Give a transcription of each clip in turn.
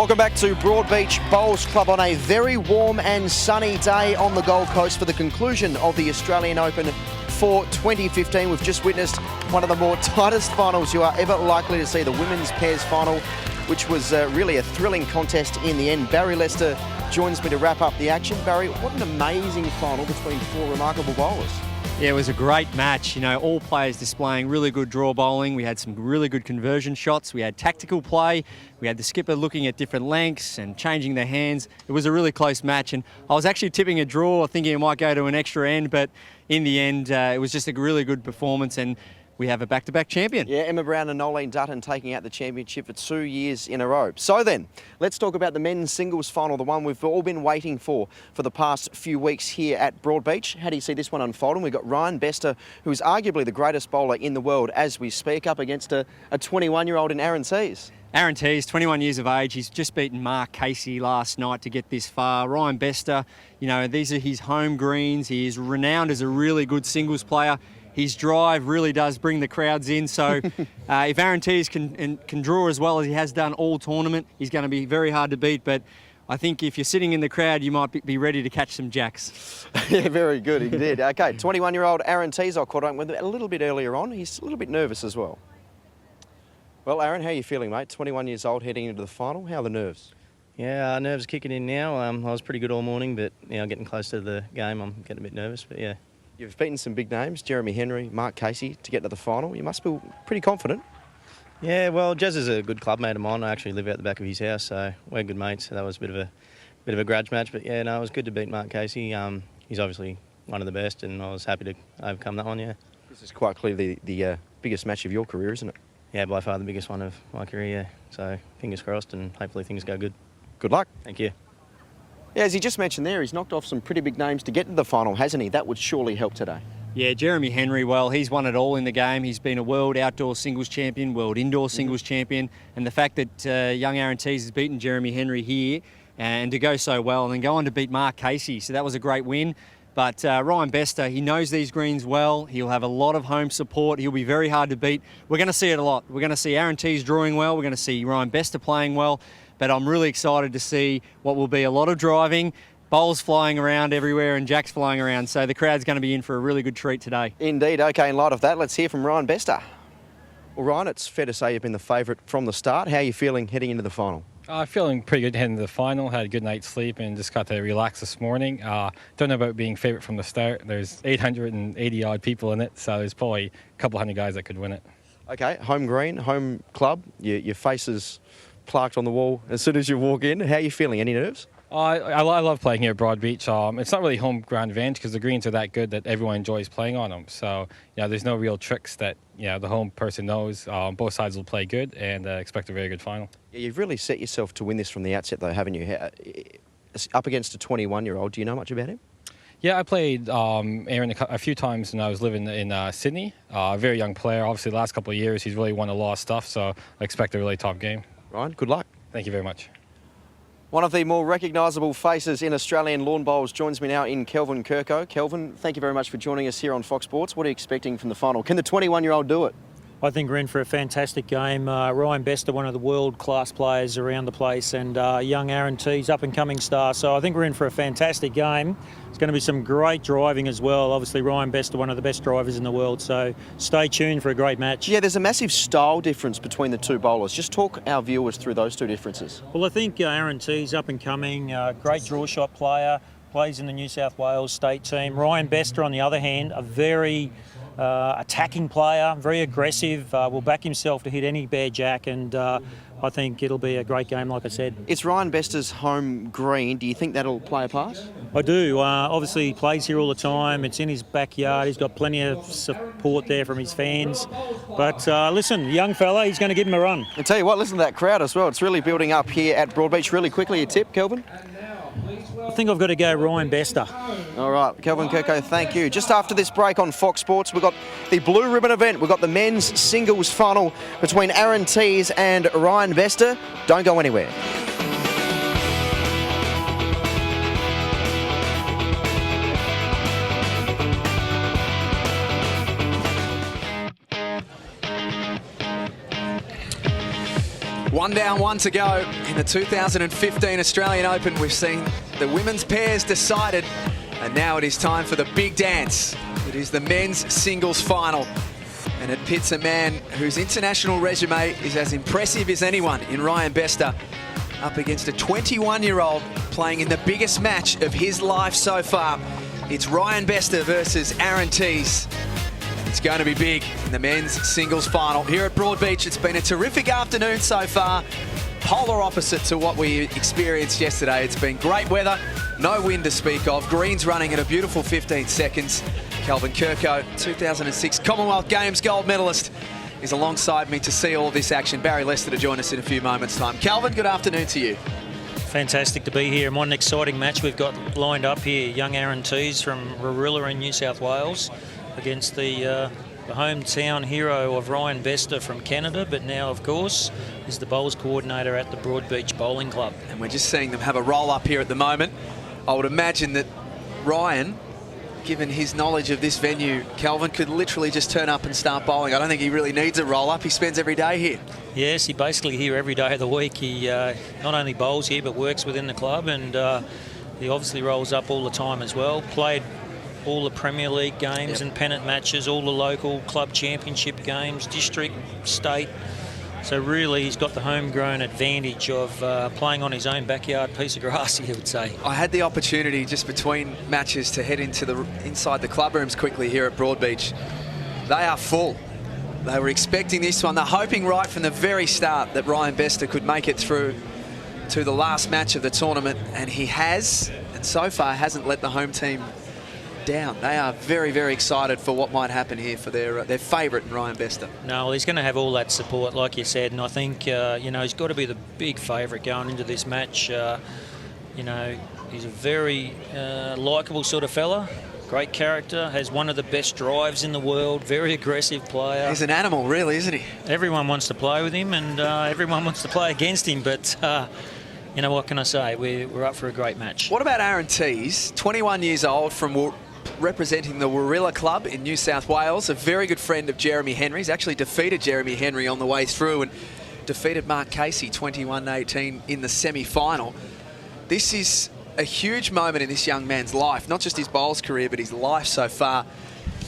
Welcome back to Broadbeach Bowls Club on a very warm and sunny day on the Gold Coast for the conclusion of the Australian Open for 2015. We've just witnessed one of the more tightest finals you are ever likely to see, the women's pairs final, which was really a thrilling contest in the end. Barry Lester joins me to wrap up the action. Barry, what an amazing final between four remarkable bowlers. Yeah, it was a great match. You know, all players displaying really good draw bowling. We had some really good conversion shots. We had tactical play. We had the skipper looking at different lengths and changing their hands. It was a really close match, and I was actually tipping a draw, thinking it might go to an extra end, but in the end, it was just a really good performance, and we have a back-to-back champion. Yeah, Emma Brown and Nolene Dutton taking out the championship for 2 years in a row. So then, let's talk about the men's singles final, the one we've all been waiting for the past few weeks here at Broadbeach. How do you see this one unfolding? We've got Ryan Bester, who is arguably the greatest bowler in the world as we speak, up against a 21-year-old in Aaron Teys. Aaron Teys, 21 years of age. He's just beaten 𝘗𝘳𝘰𝘶𝘥 last night to get this far. Ryan Bester, you know, these are his home greens. He is renowned as a really good singles player. His drive really does bring the crowds in. So if Aaron Teys can draw as well as he has done all tournament, he's going to be very hard to beat. But I think if you're sitting in the crowd, you might be ready to catch some jacks. Yeah, very good indeed. Okay, 21-year-old Aaron Teys, I caught up with a little bit earlier on. He's a little bit nervous as well. Well, Aaron, how are you feeling, mate? 21 years old, heading into the final. How are the nerves? Yeah, nerves kicking in now. I was pretty good all morning, but now getting close to the game, I'm getting a bit nervous, but yeah. You've beaten some big names, Jeremy Henry, 𝘗𝘳𝘰𝘶, to get to the final. You must feel pretty confident. Yeah, well, Jez is a good club mate of mine. I actually live out the back of his house, so we're good mates. So that was a bit of a grudge match, but yeah, no, it was good to beat 𝘗𝘗𝘰𝘶. He's obviously one of the best, and I was happy to overcome that one, yeah. This is quite clearly the biggest match of your career, isn't it? Yeah, by far the biggest one of my career, yeah. So fingers crossed, and hopefully things go good. Good luck. Thank you. Yeah, as he just mentioned there, he's knocked off some pretty big names to get to the final, hasn't he? That would surely help today. Yeah, Jeremy Henry, well, he's won it all in the game. He's been a world outdoor singles champion, world indoor singles champion. And the fact that young Aaron Teys has beaten Jeremy Henry here and to go so well and then go on to beat 𝘗𝘗𝘰𝘶, so that was a great win. But Ryan Bester, he knows these greens well. He'll have a lot of home support. He'll be very hard to beat. We're going to see it a lot. We're going to see Aaron Teys drawing well. We're going to see Ryan Bester playing well. But I'm really excited to see what will be a lot of driving, bowls flying around everywhere and jacks flying around. So the crowd's going to be in for a really good treat today. Indeed. Okay, in light of that, let's hear from Ryan Bester. Well, Ryan, it's fair to say you've been the favourite from the start. How are you feeling heading into the final? Feeling pretty good heading to the final. Had a good night's sleep and just got to relax this morning. Don't know about being favourite from the start. There's 880 odd people in it, so there's probably a couple hundred guys that could win it. Okay, home green, home club. Your face is plaqued on the wall as soon as you walk in. How are you feeling? Any nerves? I love playing here at Broadbeach. It's not really home ground advantage because the greens are that good that everyone enjoys playing on them. So, there's no real tricks that the home person knows. Both sides will play good and expect a very good final. Yeah, you've really set yourself to win this from the outset, though, haven't you? Up against a 21-year-old, do you know much about him? Yeah, I played Aaron a few times when I was living in Sydney. A very young player. Obviously, the last couple of years, he's really won a lot of stuff, so I expect a really tough game. Ryan, good luck. Thank you very much. One of the more recognisable faces in Australian lawn bowls joins me now in 𝘗𝘳𝘰𝘶𝘥𝘭𝘺. Kelvin, thank you very much for joining us here on Fox Sports. What are you expecting from the final? Can the 21-year-old do it? I think we're in for a fantastic game. Ryan Bester, one of the world-class players around the place, and young Aaron Teys, up-and-coming star. So I think we're in for a fantastic game. It's going to be some great driving as well. Obviously, Ryan Bester, one of the best drivers in the world. So stay tuned for a great match. Yeah, there's a massive style difference between the two bowlers. Just talk our viewers through those two differences. Well, I think Aaron Teys, up-and-coming, great draw shot player, plays in the New South Wales state team. Ryan Bester, on the other hand, a very attacking player, very aggressive, will back himself to hit any bare jack, and I think it'll be a great game, like I said. It's Ryan Bester's home green. Do you think that'll play a part? I do. Obviously, he plays here all the time. It's in his backyard. He's got plenty of support there from his fans. But listen, young fella, he's going to give him a run. I tell you what, listen to that crowd as well. It's really building up here at Broadbeach. Really quickly, a tip, Kelvin? I think I've got to go Ryan Bester. All right, 𝘗𝘳𝘰𝘶𝘥𝘭𝘺, thank you. Just after this break on Fox Sports, we've got the Blue Ribbon event. We've got the men's singles final between Aaron Teys and Ryan Bester. Don't go anywhere. One down, one to go in the 2015 Australian Open. We've seen the women's pairs decided, and now it is time for the big dance. It is the men's singles final, and it pits a man whose international resume is as impressive as anyone in Ryan Bester up against a 21-year-old playing in the biggest match of his life so far. It's Ryan Bester versus Aaron Teys. It's going to be big in the men's singles final here at Broadbeach. It's been a terrific afternoon so far. Polar opposite to what we experienced yesterday. It's been great weather, no wind to speak of. Greens running at a beautiful 15 seconds. 𝘗𝘳𝘰𝘶𝘥𝘭𝘺, 2006 Commonwealth Games gold medalist, is alongside me to see all this action. Barry Lester to join us in a few moments' time. Calvin, good afternoon to you. Fantastic to be here, and what an exciting match we've got lined up here. Young Aaron Teys from Warilla in New South Wales against the hometown hero of Ryan Bester from Canada, but now, of course, is the bowls coordinator at the Broadbeach Bowling Club. And we're just seeing them have a roll up here at the moment. I would imagine that Ryan, given his knowledge of this venue, Calvin, could literally just turn up and start bowling. I don't think he really needs a roll up. He spends every day here. Yes, he basically here every day of the week. He not only bowls here, but works within the club, and he obviously rolls up all the time as well. Played all the Premier League games and pennant matches, all the local club championship games, district, state. So really, he's got the homegrown advantage of playing on his own backyard piece of grass, you would say. I had the opportunity just between matches to head into inside the club rooms quickly here at Broadbeach. They are full. They were expecting this one. They're hoping right from the very start that Ryan Bester could make it through to the last match of the tournament, and he has, and so far hasn't let the home team down. They are very, very excited for what might happen here for their favourite, Ryan Bester. No, well, he's going to have all that support, like you said, and I think, you know, he's got to be the big favourite going into this match. You know, he's a very likeable sort of fella, great character, has one of the best drives in the world, very aggressive player. He's an animal, really, isn't he? Everyone wants to play with him, and everyone wants to play against him, but you know, what can I say? We're up for a great match. What about Aaron Teys, 21 years old, from representing the Warilla Club in New South Wales, a very good friend of Jeremy Henry. He's actually defeated Jeremy Henry on the way through and defeated Mark Casey 21-18 in the semi-final. This is a huge moment in this young man's life, not just his bowls career, but his life so far.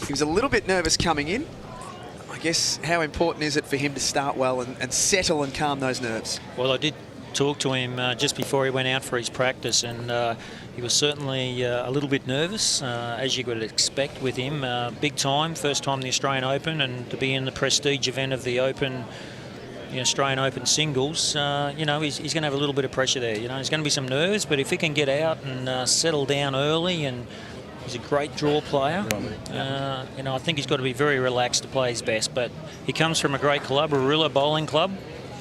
He was a little bit nervous coming in. I guess, how important is it for him to start well and settle and calm those nerves? Well, I did talk to him just before he went out for his practice, and he was certainly a little bit nervous, as you would expect with him. Big time, first time in the Australian Open, and to be in the prestige event of the Open, the Australian Open singles, you know, he's going to have a little bit of pressure there. You know, there's going to be some nerves, but if he can get out and settle down early, and he's a great draw player. You know, I think he's got to be very relaxed to play his best, but he comes from a great club, Warilla Bowling Club,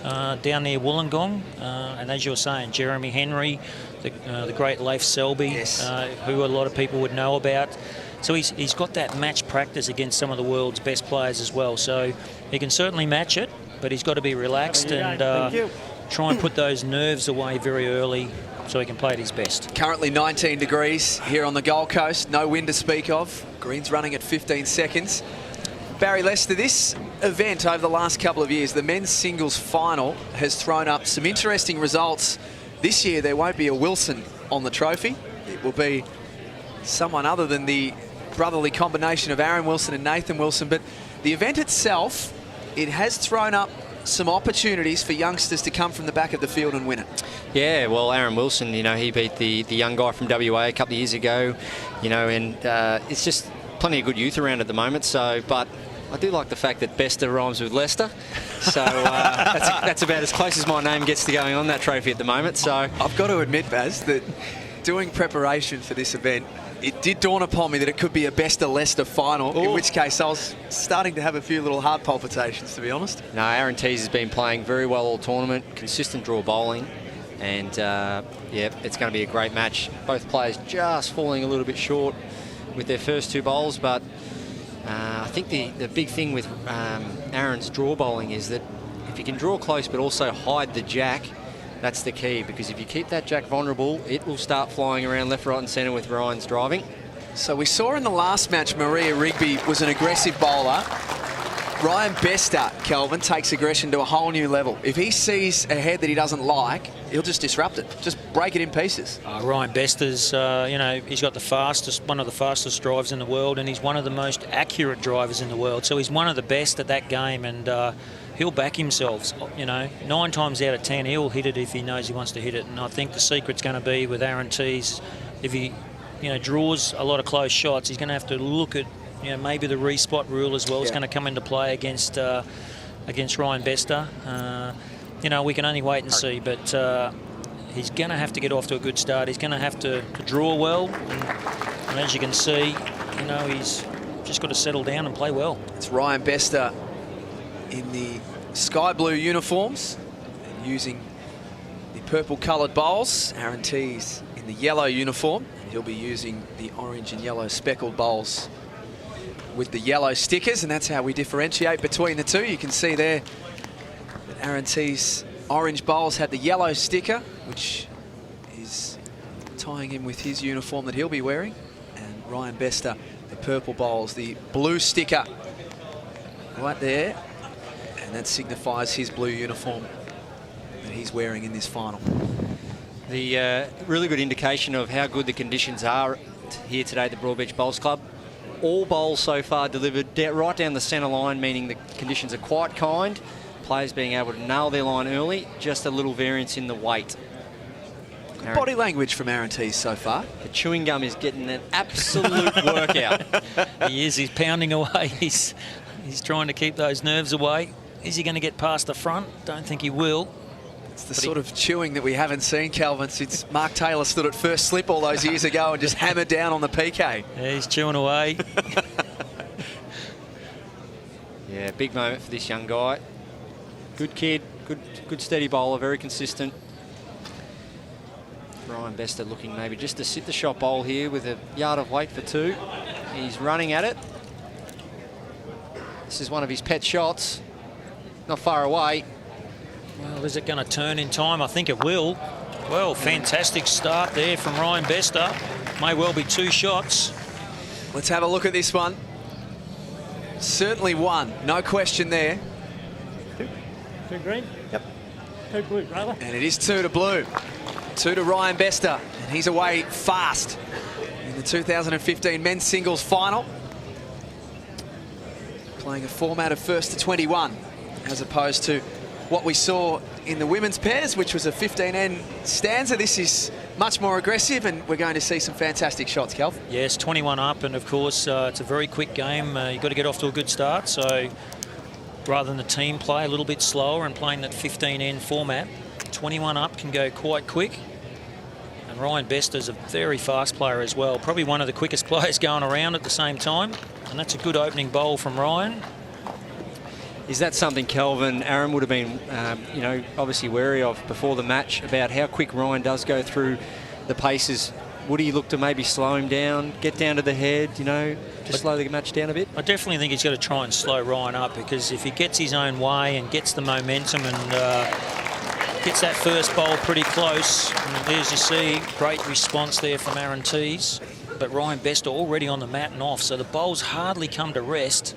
down near Wollongong, and as you were saying, Jeremy Henry, the great 𝘱𝘳𝘦𝘴𝘦𝘥, yes. Who a lot of people would know about. So he's got that match practice against some of the world's best players as well. So he can certainly match it, but he's got to be relaxed and try and put those nerves away very early so he can play at his best. Currently 19 degrees here on the Gold Coast, no wind to speak of. Greens running at 15 seconds. Barry Lester, this event over the last couple of years, the men's singles final, has thrown up some interesting results. This year there won't be a Wilson on the trophy. It will be someone other than the brotherly combination of Aaron Wilson and Nathan Wilson. But the event itself, it has thrown up some opportunities for youngsters to come from the back of the field and win it. Yeah, well, Aaron Wilson, you know, he beat the young guy from WA a couple of years ago, you know, and it's just plenty of good youth around at the moment. So, but I do like the fact that Bester rhymes with Lester, so that's about as close as my name gets to going on that trophy at the moment. So I've got to admit, Baz, that doing preparation for this event, it did dawn upon me that it could be a Bester-Lester final, in which case I was starting to have a few little heart palpitations, to be honest. No, Aaron Teys has been playing very well all tournament, consistent draw bowling, and yeah, it's going to be a great match. Both players just falling a little bit short with their first two bowls, but I think the big thing with Aaron's draw bowling is that if you can draw close but also hide the jack, that's the key, because if you keep that jack vulnerable, it will start flying around left, right and centre with Ryan's driving. So we saw in the last match Maria Rigby was an aggressive bowler. Ryan Bester, Kelvin, takes aggression to a whole new level. If he sees a head that he doesn't like, he'll just disrupt it, just break it in pieces. Ryan Bester's, you know, he's got one of the fastest drives in the world, and he's one of the most accurate drivers in the world. So he's one of the best at that game, and he'll back himself. You know, 9 times out of 10, he'll hit it if he knows he wants to hit it. And I think the secret's going to be with Aaron Teys, if he, you know, draws a lot of close shots, he's going to have to look at, you know, maybe the respot rule as well is going to come into play against Ryan Bester. You know, we can only wait and see, but he's going to have to get off to a good start. He's going to have to draw well, and as you can see, you know, he's just got to settle down and play well. It's Ryan Bester in the sky blue uniforms and using the purple coloured bowls. Aaron Teys in the yellow uniform. He'll be using the orange and yellow speckled bowls with the yellow stickers, and that's how we differentiate between the two. You can see there that Aaron Teys' orange bowls have the yellow sticker, which is tying in with his uniform that he'll be wearing, and Ryan Bester, the purple bowls, the blue sticker right there, and that signifies his blue uniform that he's wearing in this final. The really good indication of how good the conditions are here today at the Broadbeach Bowls Club. All bowls so far delivered right down the centre line, meaning the conditions are quite kind. Players being able to nail their line early, just a little variance in the weight. Good body language from Aaron Teys so far. The chewing gum is getting an absolute workout. He is, he's pounding away. He's trying to keep those nerves away. Is he going to get past the front? Don't think he will. It's the sort of chewing that we haven't seen, Kelvin, since Mark Taylor stood at first slip all those years ago and just hammered down on the PK. Yeah, he's chewing away. Yeah, big moment for this young guy. Good kid, good steady bowler, very consistent. Ryan Bester looking maybe just to sit the shot bowl here with a yard of weight for 2. He's running at it. This is one of his pet shots. Not far away. Well, is it going to turn in time? I think it will. Well, fantastic start there from Ryan Bester. May well be 2 shots. Let's have a look at this one. Certainly one, no question there. 2 green? Yep. 2 blue, brother. And it is 2 to blue. 2 to Ryan Bester, and he's away fast in the 2015 men's singles final. Playing a format of first to 21, as opposed to what we saw in the women's pairs, which was a 15N stanza. This is much more aggressive, and we're going to see some fantastic shots, Kelv. Yes, 21 up, and of course it's a very quick game. You've got to get off to a good start, so rather than the team play a little bit slower and playing that 15N format, 21 up can go quite quick. And Ryan Bester's a very fast player as well, probably one of the quickest players going around at the same time, and that's a good opening bowl from Ryan. Is that something Kelvin, Aaron would have been, you know, obviously wary of before the match about how quick Ryan does go through the paces? Would he look to maybe slow him down, get down to the head, you know, just slow the match down a bit? I definitely think he's got to try and slow Ryan up, because if he gets his own way and gets the momentum and gets that first bowl pretty close, and as you see, great response there from Aaron Teys. But Ryan Bester already on the mat and off, so the bowl's hardly come to rest.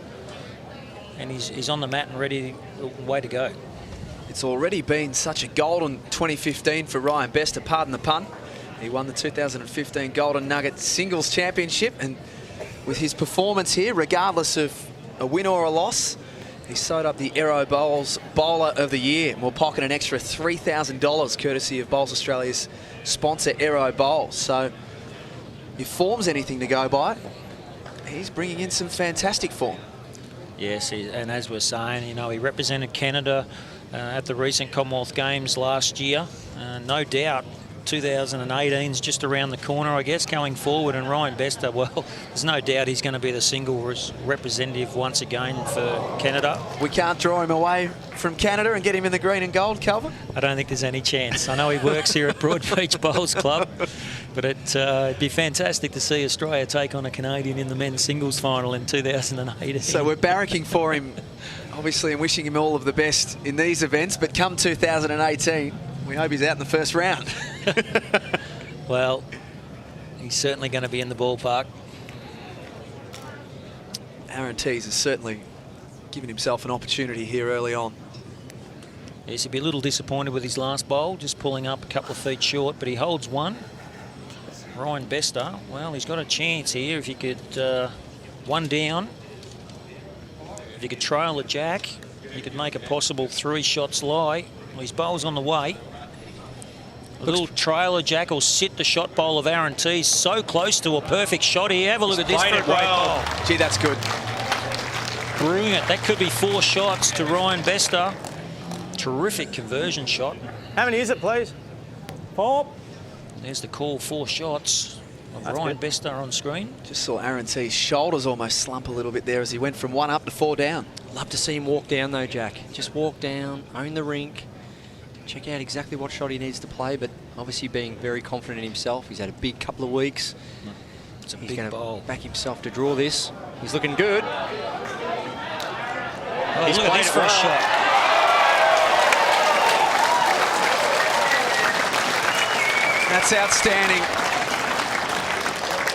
And he's on the mat and ready, way to go. It's already been such a golden 2015 for Ryan Bester, pardon the pun. He won the 2015 Golden Nugget Singles Championship, and with his performance here, regardless of a win or a loss, he sewed up the Aero Bowls Bowler of the Year, and will pocket an extra $3,000 courtesy of Bowls Australia's sponsor, Aero Bowls. So if form's anything to go by, he's bringing in some fantastic form. Yes, and as we're saying, you know, he represented Canada at the recent Commonwealth Games last year. No doubt 2018's just around the corner, I guess, going forward. And Ryan Bester, well, there's no doubt he's going to be the singles representative once again for Canada. We can't draw him away from Canada and get him in the green and gold, Calvin? I don't think there's any chance. I know he works here at Broadbeach Bowls Club, but it'd be fantastic to see Australia take on a Canadian in the men's singles final in 2018. So we're barracking for him, obviously, and wishing him all of the best in these events, but come 2018, we hope he's out in the first round. Well, he's certainly going to be in the ballpark. Aaron Teys is certainly giving himself an opportunity here early on. Yes, he'd be a little disappointed with his last bowl, just pulling up a couple of feet short, but he holds one. Ryan Bester, well, he's got a chance here if he could, one down. If he could trail the jack, he could make a possible 3 shots lie. Well, his bowl's on the way. A little trailer jack will sit the shot bowl of Aaron Teys. So close to a perfect shot here. Have a look at this for a great bowl. Gee, that's good. Brilliant. That could be 4 shots to Ryan Bester. Terrific conversion shot. How many is it, please? 4. There's the call, 4 shots of Ryan Bester on screen. Just saw Aaron Teys' shoulders almost slump a little bit there as he went from 1 up to 4 down. Love to see him walk down though, Jack. Just walk down, own the rink, check out exactly what shot he needs to play, but obviously being very confident in himself. He's had a big couple of weeks. It's a He's big going bowl. to back himself to draw this. He's looking good. Oh, He's look at played this it for a well. shot. That's outstanding.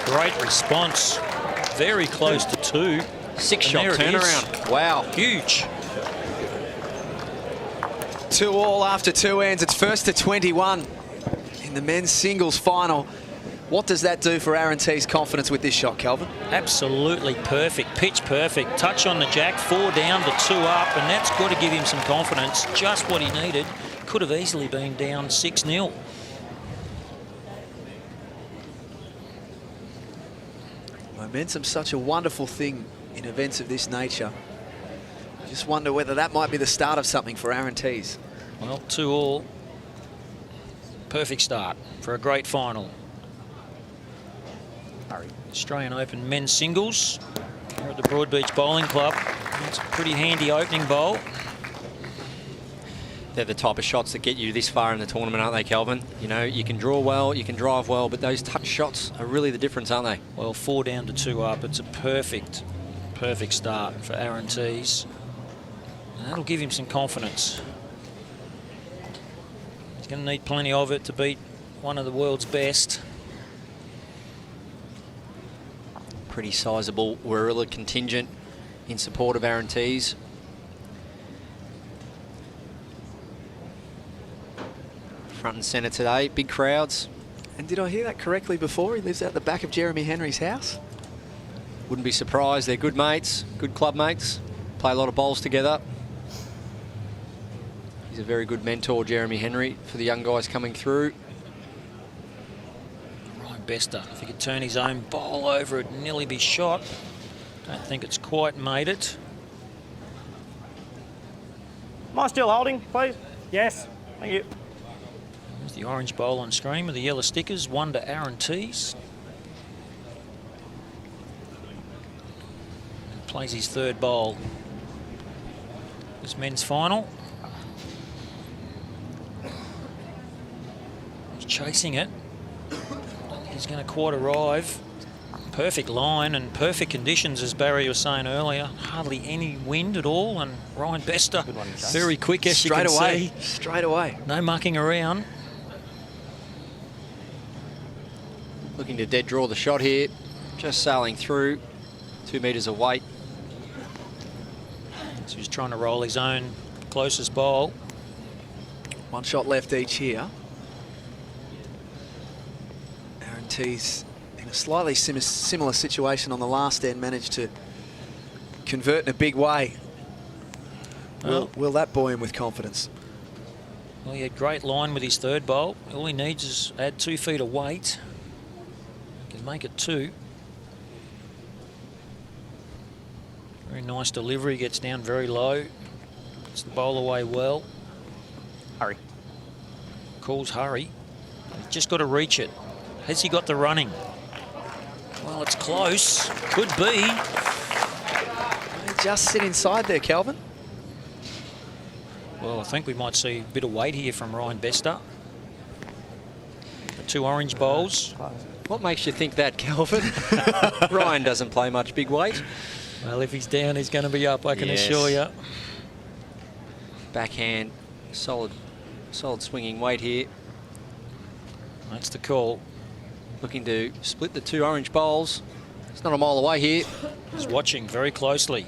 Great response. Very close to 2. 6-shot And there it is. turnaround. Wow. Huge. 2 all after 2 ends. It's first to 21 in the men's singles final. What does that do for Aaron Teys' confidence with this shot, Kelvin? Absolutely perfect. Pitch perfect. Touch on the jack. 4 down to 2 up. And that's got to give him some confidence. Just what he needed. Could have easily been down 6-0. Momentum's such a wonderful thing in events of this nature. I just wonder whether that might be the start of something for Aaron Teys. Well, 2 all. Perfect start for a great final. Australian Open men's singles here at the Broadbeach Bowling Club. It's a pretty handy opening bowl. They're the type of shots that get you this far in the tournament, aren't they, Kelvin? You know, you can draw well, you can drive well, but those touch shots are really the difference, aren't they? Well, 4 down to 2 up. It's a perfect start for Aaron Teys. And that'll give him some confidence. He's going to need plenty of it to beat one of the world's best. Pretty sizable Warilla contingent in support of Aaron Teys. Front and centre today, big crowds. And did I hear that correctly before? He lives out the back of Jeremy Henry's house? Wouldn't be surprised. They're good mates, good club mates. Play a lot of bowls together. He's a very good mentor, Jeremy Henry, for the young guys coming through. Ryan Bester, if he could turn his own bowl over, it'd nearly be shot. Don't think it's quite made it. Am I still holding, please? Yes. Thank you. There's the orange bowl on screen with the yellow stickers. 1 to Aaron Teys. Plays his 3rd bowl. This men's final. He's chasing it. He's going to quite arrive. Perfect line and perfect conditions, as Barry was saying earlier. Hardly any wind at all, and Ryan Bester very quick, as you can see. Straight away. No mucking around. Looking to dead draw the shot here. Just sailing through. 2 metres of weight. So he's trying to roll his own closest bowl. 1 shot left each here. Aaron Teys in a slightly similar situation on the last end, managed to convert in a big way. Will that buoy him with confidence? Well, he had great line with his 3rd bowl. All he needs is add 2 feet of weight. He can make it 2. Very nice delivery, gets down very low. Gets the bowl away well. Hurry. Calls hurry. He's just got to reach it. Has he got the running? Well, it's close. Could be. Just sit inside there, Kelvin. Well, I think we might see a bit of weight here from Ryan Bester. The 2 orange bowls. What makes you think that, Kelvin? Ryan doesn't play much big weight. Well, if he's down, he's going to be up, I can Yes. assure you. Backhand, solid swinging weight here. That's the call. Looking to split the 2 orange bowls. It's not a mile away here. He's watching very closely.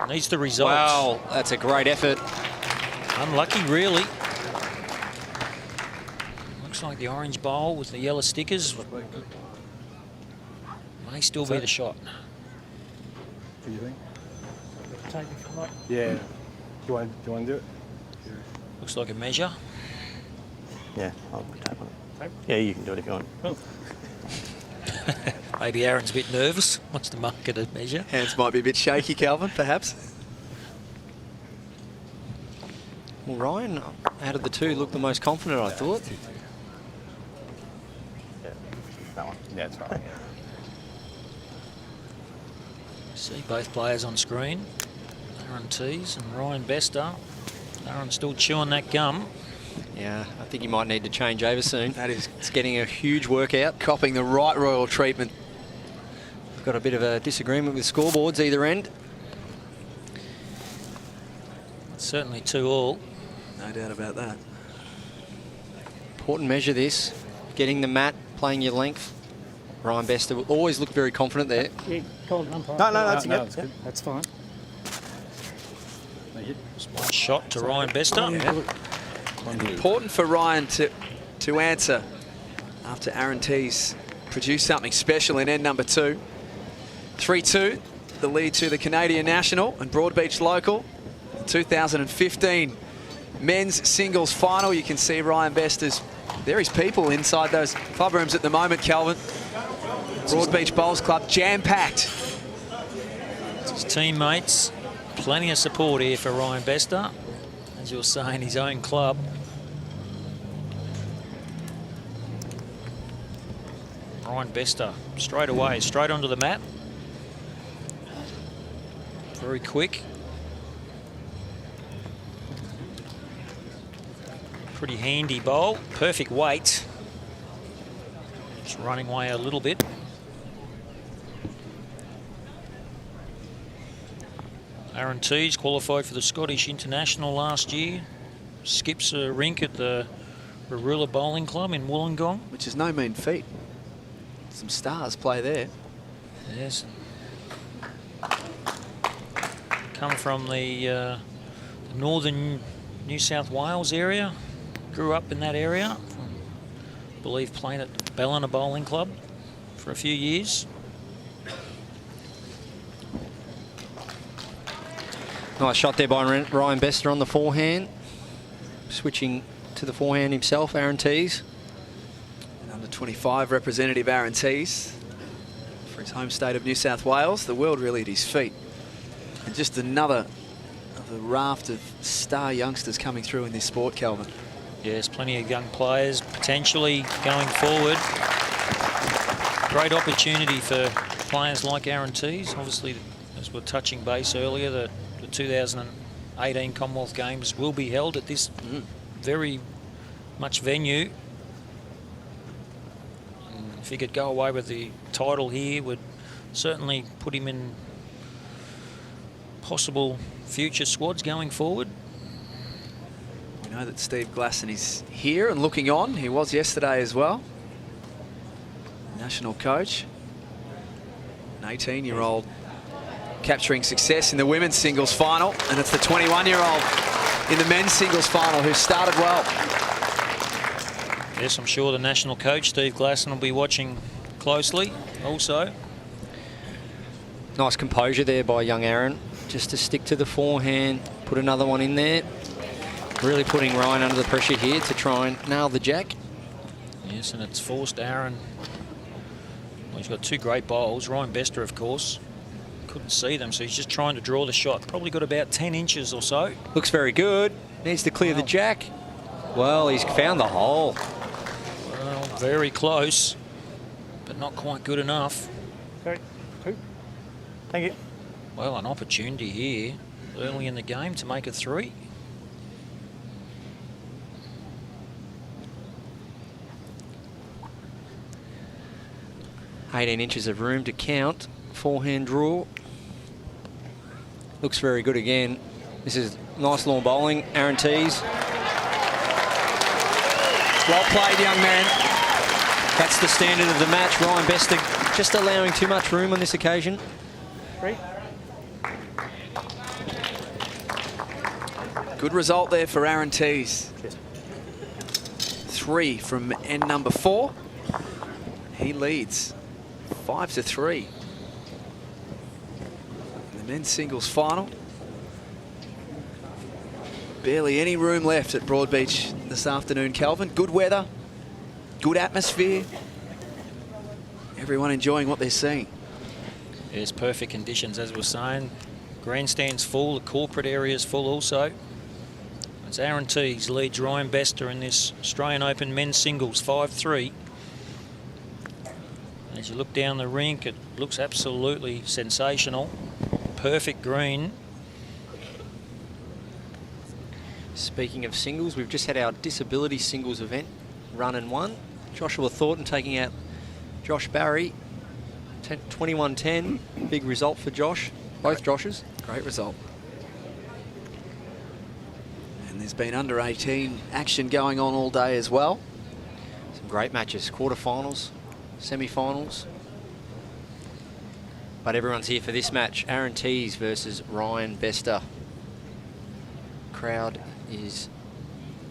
Needs the results. Wow, that's a great effort. Unlucky, really. Looks like the orange bowl with the yellow stickers may still be the shot. What do you think? Take it from that. Yeah. Do you want to do it? Looks like a measure. Yeah, I'll put tape on it. Yeah, you can do it if you want. Oh. Maybe Aaron's a bit nervous. Wants to mark it a measure. Hands might be a bit shaky, Calvin, perhaps. Well, Ryan, out of the two, looked the most confident, I thought. Yeah, that one. Yeah, that's right. See both players on screen. Aaron Teys and Ryan Bester. Aaron's still chewing that gum. Yeah, I think he might need to change over soon. That is It's getting a huge workout. copping the right royal treatment. We've got a bit of a disagreement with scoreboards either end. Certainly 2-all. No doubt about that. Important measure this. Getting the mat, playing your length. Ryan Bester will always look very confident there. Yeah, call it umpire. No, that's No, good. it's good. That's fine. Just one shot to Ryan Bester. Important for Ryan to answer after Aaron Teys produced something special in end number 2. 3-2, the lead to the Canadian National and Broadbeach Local. 2015 men's singles final. You can see Ryan Bester's, there is people inside those club rooms at the moment, Calvin. Broadbeach Bowls Club jam-packed. His teammates, plenty of support here for Ryan Bester, as you'll say, in his own club. Ryan Bester straight away, straight onto the mat. Very quick. Pretty handy bowl, perfect weight. Just running away a little bit. Aaron Teys qualified for the Scottish International last year. Skips a rink at the Rouleau Bowling Club in Wollongong. Which is no mean feat. Some stars play there. Yes. Come from the northern New South Wales area. Grew up in that area. I believe playing at Ballina Bowling Club for a few years. Nice shot there by Ryan Bester on the forehand. Switching to the forehand himself, Aaron Teys. Under 25 representative Aaron Teys for his home state of New South Wales. The world really at his feet. And just another of the raft of star youngsters coming through in this sport, Calvin. Yes, plenty of young players potentially going forward. Great opportunity for players like Aaron Teys. Obviously, as we're touching base earlier, the 2018 Commonwealth Games will be held at this very much venue. And if he could go away with the title here, would certainly put him in possible future squads going forward. We know that Steve Glasson is here and looking on. He was yesterday as well. National coach. An 18-year-old capturing success in the women's singles final, and it's the 21-year-old in the men's singles final who started well. Yes, I'm sure the national coach, Steve Glasson, will be watching closely also. Nice composure there by young Aaron. Just to stick to the forehand, put another one in there. Really putting Ryan under the pressure here to try and nail the jack. Yes, and it's forced Aaron. Well, he's got two great bowls. Ryan Bester, of course. Couldn't see them, so he's just trying to draw the shot. Probably got about 10 inches or so. Looks very good. Needs to clear the jack. Well, he's found the hole. Well, very close, but not quite good enough. Okay, 2. Thank you. Well, an opportunity here early in the game to make it 3. $18 inches of room to count. Forehand draw. Looks very good again. This is nice long bowling. Aaron Teys. Well played, young man. That's the standard of the match. Ryan Bester just allowing too much room on this occasion. 3. Good result there for Aaron Teys. 3 from end number 4. He leads 5-3. The men's singles final. Barely any room left at Broadbeach this afternoon, Kelvin. Good weather, good atmosphere. Everyone enjoying what they're seeing. It's perfect conditions, as we're saying. Grandstand's full, the corporate area's full also. It's Aaron Teys leads Ryan Bester in this Australian Open men's singles 5-3. As you look down the rink, it looks absolutely sensational. Perfect green. Speaking of singles, we've just had our disability singles event run and won. Joshua Thornton taking out Josh Barry, 21-10. Big result for Josh, both Joshes. Great result. And there's been under 18 action going on all day as well. Some great matches, quarterfinals, semi-finals. But everyone's here for this match. Aaron Teys versus Ryan Bester. Crowd is,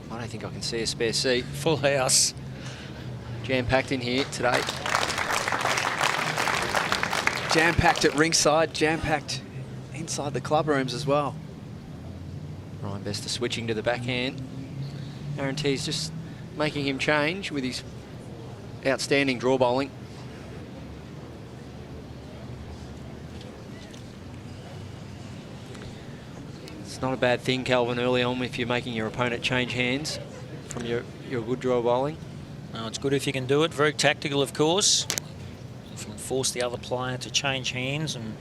I don't think I can see a spare seat. Full house. Jam-packed in here today. Jam-packed at ringside, jam-packed inside the club rooms as well. Ryan Bester switching to the backhand. Aaron Teys just making him change with his outstanding draw bowling. It's not a bad thing, Calvin, early on if you're making your opponent change hands from your good draw bowling. No, it's good if you can do it. Very tactical, of course. If you can force the other player to change hands and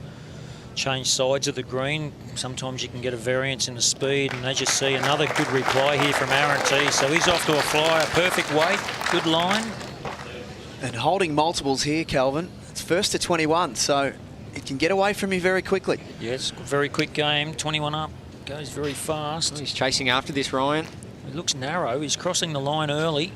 change sides of the green, sometimes you can get a variance in the speed. And as you see, another good reply here from Aaron Teys. So he's off to a flyer, perfect weight, good line. And holding multiples here, Kelvin. It's first to 21, so it can get away from you very quickly. Yes, very quick game, 21 up, goes very fast. Well, he's chasing after this, Ryan. It looks narrow, he's crossing the line early.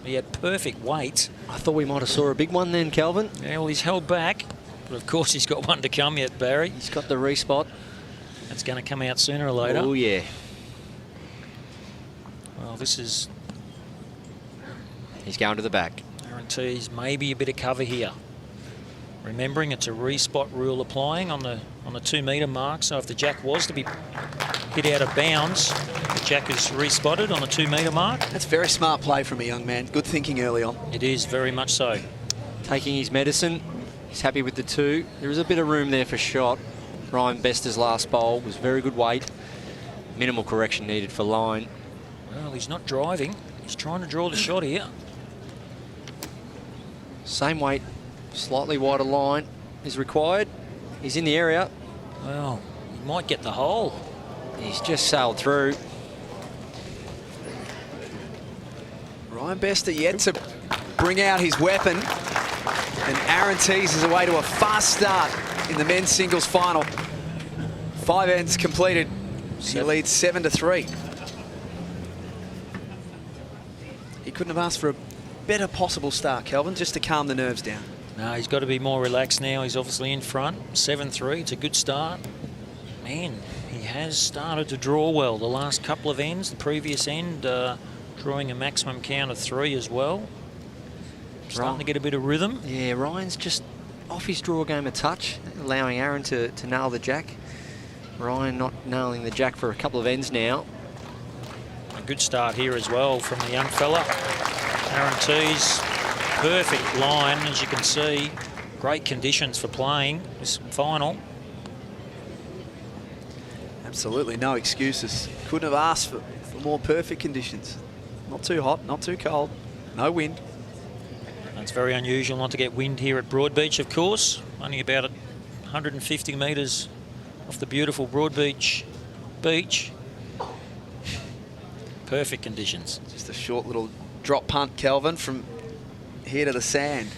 He had perfect weight. I thought we might have saw a big one then, Calvin. Yeah, well, he's held back. But of course, he's got one to come yet, Barry. He's got the respot. That's going to come out sooner or later. Oh, yeah. Well, this is... He's going to the back. Aaron Teys, maybe a bit of cover here. Remembering it's a respot rule applying on the 2 metre mark. So if the jack was to be hit out of bounds, the jack is respotted on the 2 metre mark. That's very smart play from a young man. Good thinking early on. It is, very much so. Taking his medicine. He's happy with the 2. There is a bit of room there for shot. Ryan Bester's last bowl was very good weight. Minimal correction needed for line. Well, he's not driving. He's trying to draw the shot here. Same weight, slightly wider line is required. He's in the area. Well, he might get the hole. He's just sailed through. Ryan Bester yet to bring out his weapon. And Aaron Teys is away to a fast start in the men's singles final. 5 ends completed. He leads 7-3. He couldn't have asked for a better possible start, Kelvin, just to calm the nerves down. No, he's got to be more relaxed now. He's obviously in front. 7-3, it's a good start. Man, he has started to draw well. The last couple of ends, the previous end, drawing a maximum count of 3 as well. Starting to get a bit of rhythm. Yeah, Ryan's just off his draw game a touch, allowing Aaron to nail the jack. Ryan not nailing the jack for a couple of ends now. A good start here as well from the young fella. Aaron Teys, perfect line, as you can see. Great conditions for playing this final. Absolutely no excuses. Couldn't have asked for more perfect conditions. Not too hot, not too cold, no wind. It's very unusual not to get wind here at Broadbeach, of course. Only about 150 metres off the beautiful Broadbeach beach. Perfect conditions. Just a short little drop punt, Kelvin, from here to the sand.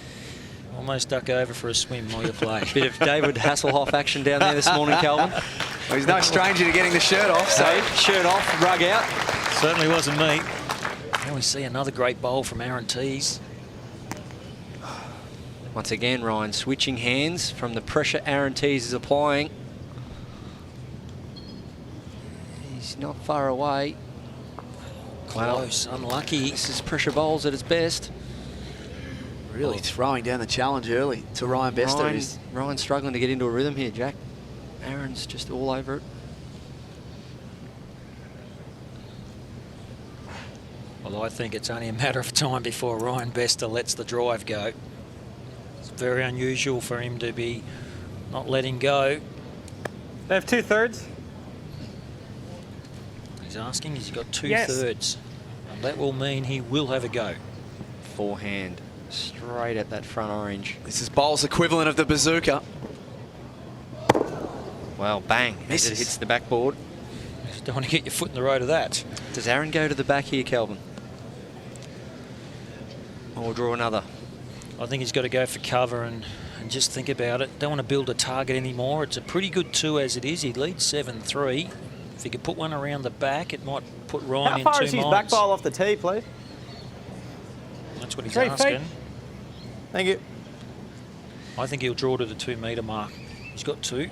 Almost duck over for a swim while you play. Bit of David Hasselhoff action down there this morning, Calvin. Well, he's no stranger to getting the shirt off. So shirt off, rug out. Certainly wasn't me. Now we see another great bowl from Aaron Teys. Once again, Ryan switching hands from the pressure Aaron Teys is applying. He's not far away. Close, unlucky. This is pressure bowls at its best. Really throwing down the challenge early to Ryan Bester. Ryan's struggling to get into a rhythm here, Jack. Aaron's just all over it. Well, I think it's only a matter of time before Ryan Bester lets the drive go. It's very unusual for him to be not letting go. They have 2/3. He's asking, he's got 2/3. And that will mean he will have a go. Forehand, straight at that front orange. This is bowl's equivalent of the bazooka. Well, bang, as it hits the backboard. You just don't want to get your foot in the road of that. Does Aaron go to the back here, Kelvin? Or draw another? I think he's got to go for cover and just think about it. Don't want to build a target anymore. It's a pretty good 2 as it is. He leads 7-3. If he could put one around the back, it might put Ryan in 2 minds. How far is his back bowl off the tee, please? That's what he's 3 asking. feet. Thank you. I think he'll draw to the 2-metre mark. He's got 2.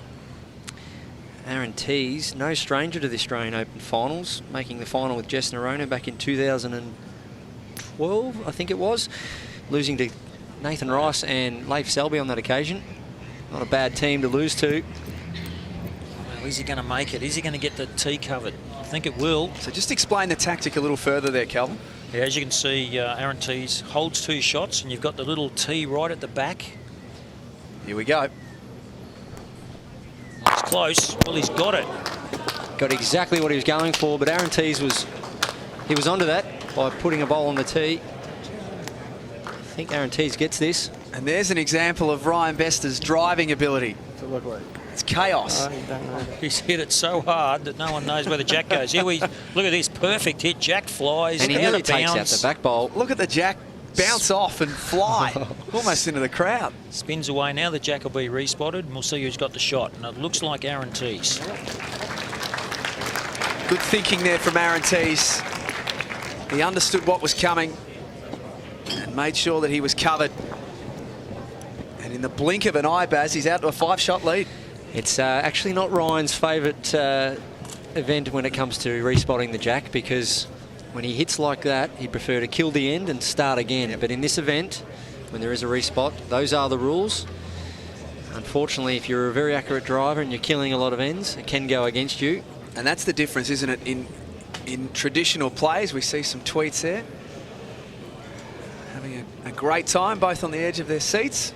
Aaron Teys, no stranger to the Australian Open finals, making the final with 𝘱𝘳𝘰𝘶𝘥𝘭𝘺 back in 2012, I think it was, losing to Nathan Rice and Leif Selby on that occasion. Not a bad team to lose to. Well, is he going to make it? Is he going to get the tee covered? I think it will. So just explain the tactic a little further there, Calvin. Yeah, as you can see, Aaron Teys holds 2 shots, and you've got the little tee right at the back. Here we go. It's close. Well, he's got it. Got exactly what he was going for, but Aaron Teys was onto that by putting a bowl on the tee. I think Aaron Teys gets this. And there's an example of Ryan Bester's driving ability. To look like. It's chaos. Oh, you don't know. He's hit it so hard that no one knows where the jack goes. Here we look at this perfect hit. Jack flies And he out nearly of takes out bounds. the back bowl. Look at the jack bounce off and fly almost into the crowd. Spins away now. The jack will be respotted, and we'll see who's got the shot. And it looks like Aaron Teys. Good thinking there from Aaron Teys. He understood what was coming and made sure that he was covered. And in the blink of an eye, Baz, he's out to a 5-shot lead. It's actually not Ryan's favourite event when it comes to respotting the jack, because when he hits like that, he'd prefer to kill the end and start again. But in this event, when there is a respot, those are the rules. Unfortunately, if you're a very accurate driver and you're killing a lot of ends, it can go against you. And that's the difference, isn't it? In traditional plays, we see some tweets there. Having a great time, both on the edge of their seats.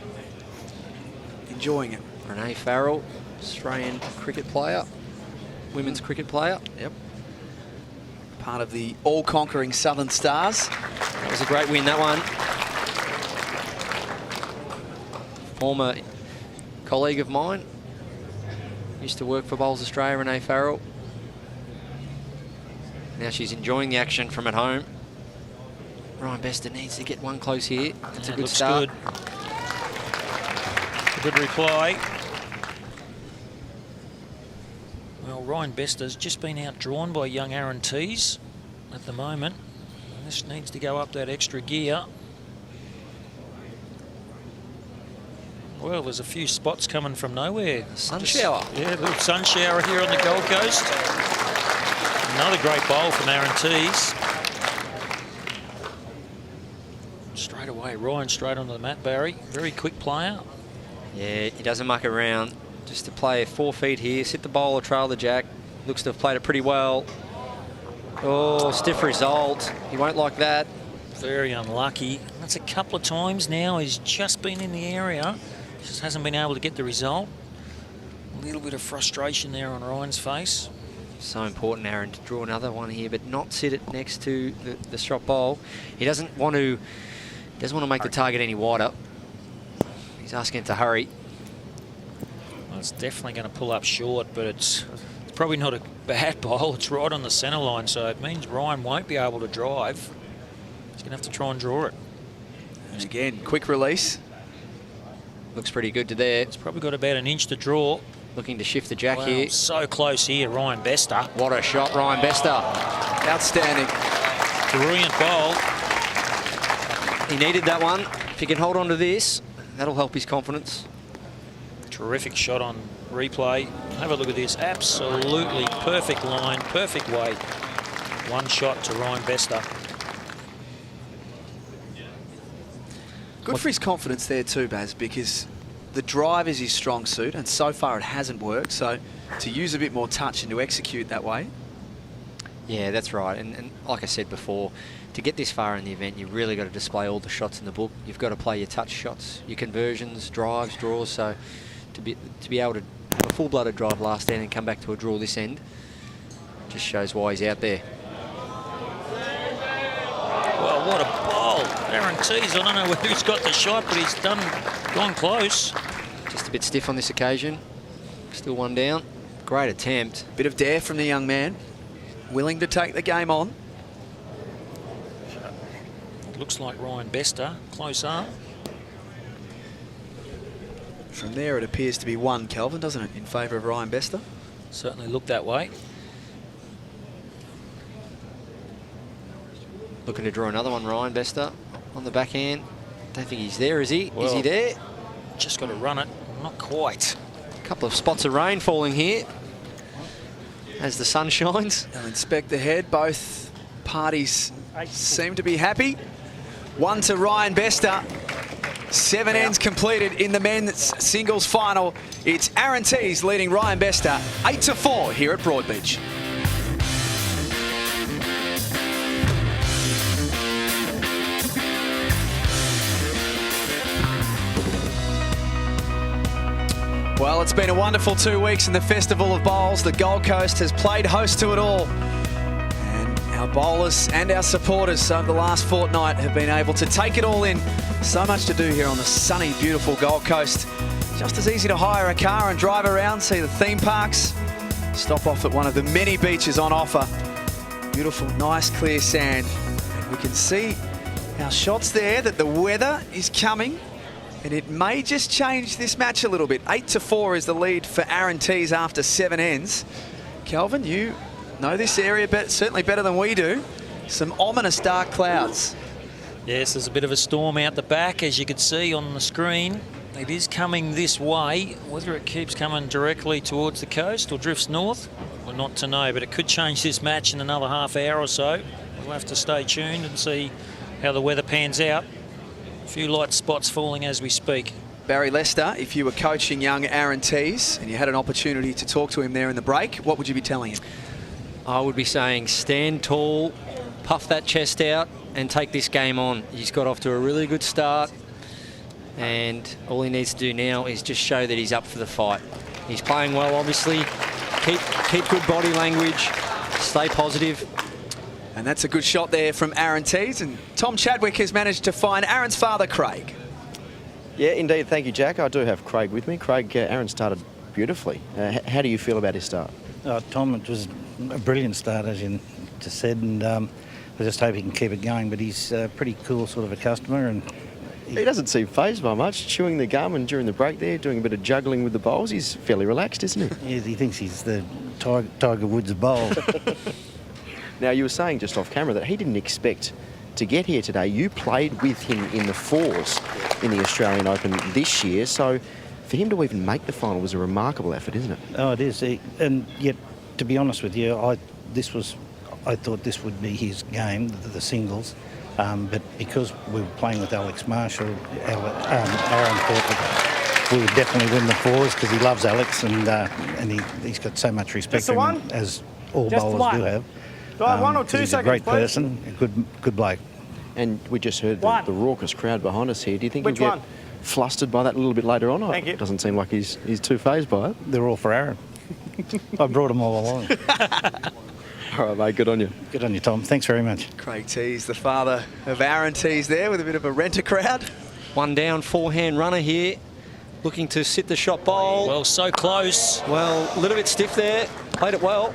Enjoying it. Renee Farrell, Australian cricket player, women's cricket player. Yep. Part of the all-conquering Southern Stars. That was a great win, that one. Former colleague of mine. Used to work for Bowls Australia, Renee Farrell. Now she's enjoying the action from at home. Ryan Bester needs to get one close here. That's a good start. Good. A good reply. Well, Ryan Bester's just been outdrawn by young Aaron Teys at the moment. And this needs to go up that extra gear. Well, there's a few spots coming from nowhere. Sun shower. Yeah, a little sun shower here on the Gold Coast. Another great bowl from Aaron Teys. Straight away, Ryan straight onto the mat, Barry. Very quick player. Yeah, he doesn't muck around. Just to play 4 feet here, sit the bowl or trail the jack. Looks to have played it pretty well. Oh, stiff result. He won't like that. Very unlucky. That's a couple of times now. He's just been in the area. Just hasn't been able to get the result. A little bit of frustration there on Ryan's face. So important, Aaron, to draw another one here, but not sit it next to the strop bowl. He doesn't want to make the target any wider. He's asking it to hurry. Well, it's definitely going to pull up short, but it's probably not a bad bowl. It's right on the centre line, so it means Ryan won't be able to drive. He's going to have to try and draw it. And again, quick release. Looks pretty good to there. It's probably got about an inch to draw. Looking to shift the jack Wow, here. so close here, Ryan Bester. What a shot, Ryan Bester. Outstanding. Brilliant bowl. He needed that one. If he can hold on to this, that'll help his confidence. Terrific shot on replay. Have a look at this. Absolutely perfect line, perfect weight. One shot to Ryan Bester. Good for his confidence there too, Baz, because the drive is his strong suit, and so far it hasn't worked. So to use a bit more touch and to execute that way. Yeah, that's right. And like I said before, to get this far in the event, you've really got to display all the shots in the book. You've got to play your touch shots, your conversions, drives, draws. So to be able to have a full-blooded drive last end and come back to a draw this end just shows why he's out there. Well, what a bowl. Aaron Teys, I don't know who's got the shot, but he's gone close. Just a bit stiff on this occasion. Still one down. Great attempt. Bit of dare from the young man. Willing to take the game on. Looks like Ryan Bester, close up. From there it appears to be one, Kelvin, doesn't it, in favour of Ryan Bester? Certainly looked that way. Looking to draw another one, Ryan Bester on the backhand. Don't think he's there, is he? Well, is he there? Just got to run it. Not quite. A couple of spots of rain falling here as the sun shines. They'll inspect the head. Both parties seem to be happy. One to Ryan Bester. 7 ends completed in the men's singles final. It's Aaron Teys leading Ryan Bester 8-4 here at Broadbeach. Well, it's been a wonderful 2 weeks in the Festival of Bowls. The Gold Coast has played host to it all. And our bowlers and our supporters over the last fortnight have been able to take it all in. So much to do here on the sunny, beautiful Gold Coast. Just as easy to hire a car and drive around, see the theme parks, stop off at one of the many beaches on offer. Beautiful, nice, clear sand. And we can see our shots there that the weather is coming. And it may just change this match a little bit. 8-4 is the lead for Aaron Teys after 7 ends. Kelvin, you know this area certainly better than we do. Some ominous dark clouds. Yes, there's a bit of a storm out the back, as you can see on the screen. It is coming this way. Whether it keeps coming directly towards the coast or drifts north, we're not to know. But it could change this match in another half hour or so. We'll have to stay tuned and see how the weather pans out. A few light spots falling as we speak. Barry Lester, if you were coaching young Aaron Teys and you had an opportunity to talk to him there in the break, what would you be telling him? I would be saying stand tall, puff that chest out and take this game on. He's got off to a really good start and all he needs to do now is just show that he's up for the fight. He's playing well, obviously. Keep good body language, stay positive. And that's a good shot there from Aaron Teys. And Tom Chadwick has managed to find Aaron's father, Craig. Yeah, indeed. Thank you, Jack. I do have Craig with me. Craig, Aaron started beautifully. How do you feel about his start? Tom, it was a brilliant start, as you just said, and I just hope he can keep it going. But he's a pretty cool sort of a customer, and he doesn't seem fazed by much, chewing the gum and during the break there, doing a bit of juggling with the bowls. He's fairly relaxed, isn't he? Yeah, he thinks he's the Tiger Woods bowl. Now, you were saying just off camera that he didn't expect to get here today. You played with him in the fours in the Australian Open this year, so for him to even make the final was a remarkable effort, isn't it? Oh, it is. And yet, to be honest with you, I thought this would be his game, the singles, but because we were playing with Alex Marshall, Aaron thought that we would definitely win the fours because he loves Alex and he's got so much respect for him, as all bowlers do have. Do I have 1 or 2 seconds, he's a great please? person, a good bloke. And we just heard the raucous crowd behind us here. Do you think Which he'll one? get flustered by that a little bit later on? Thank you. Doesn't seem like he's too fazed by it. They're all for Aaron. I brought them all along. All right, mate, good on you. Good on you, Tom. Thanks very much. Craig Teys, the father of Aaron Teys there with a bit of a renter crowd. One down, forehand runner here, looking to sit the shot bowl. Well, so close. Well, a little bit stiff there, played it well.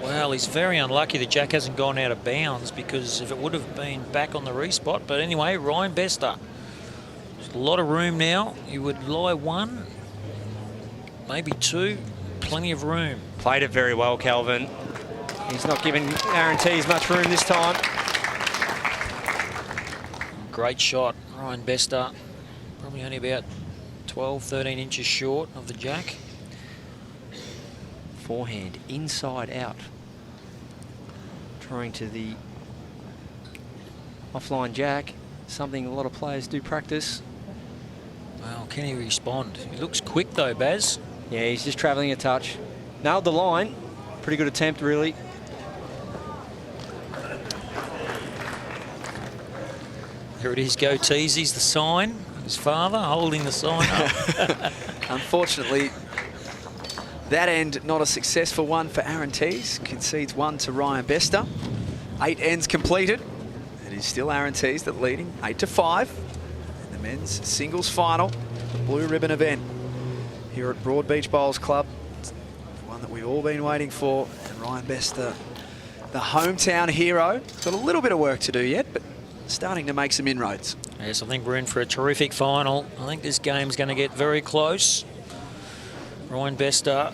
Well, he's very unlucky that Jack hasn't gone out of bounds, because if it would have been back on the respot. But anyway, Ryan Bester. There's a lot of room now. He would lie 1, maybe 2. Plenty of room. Played it very well, Kelvin. He's not giving Aaron Teys much room this time. Great shot, Ryan Bester. Probably only about 12, 13 inches short of the jack. Forehand, inside out. Drawing to the offline jack, something a lot of players do practice. Well, can he respond? He looks quick though, Baz. Yeah, he's just travelling a touch. Nailed the line. Pretty good attempt, really. Here it is, go Teys. He's the sign. His father holding the sign up. Unfortunately, that end not a successful one for Aaron Teys. Concedes one to Ryan Bester. 8 ends completed. It is still Aaron Teys that leading, 8-5. In the men's singles final, the blue ribbon event here at Broadbeach Bowls Club. It's one that we've all been waiting for. And Ryan Bester, the hometown hero, got a little bit of work to do yet, but starting to make some inroads. Yes, I think we're in for a terrific final. I think this game's going to get very close. Ryan Bester,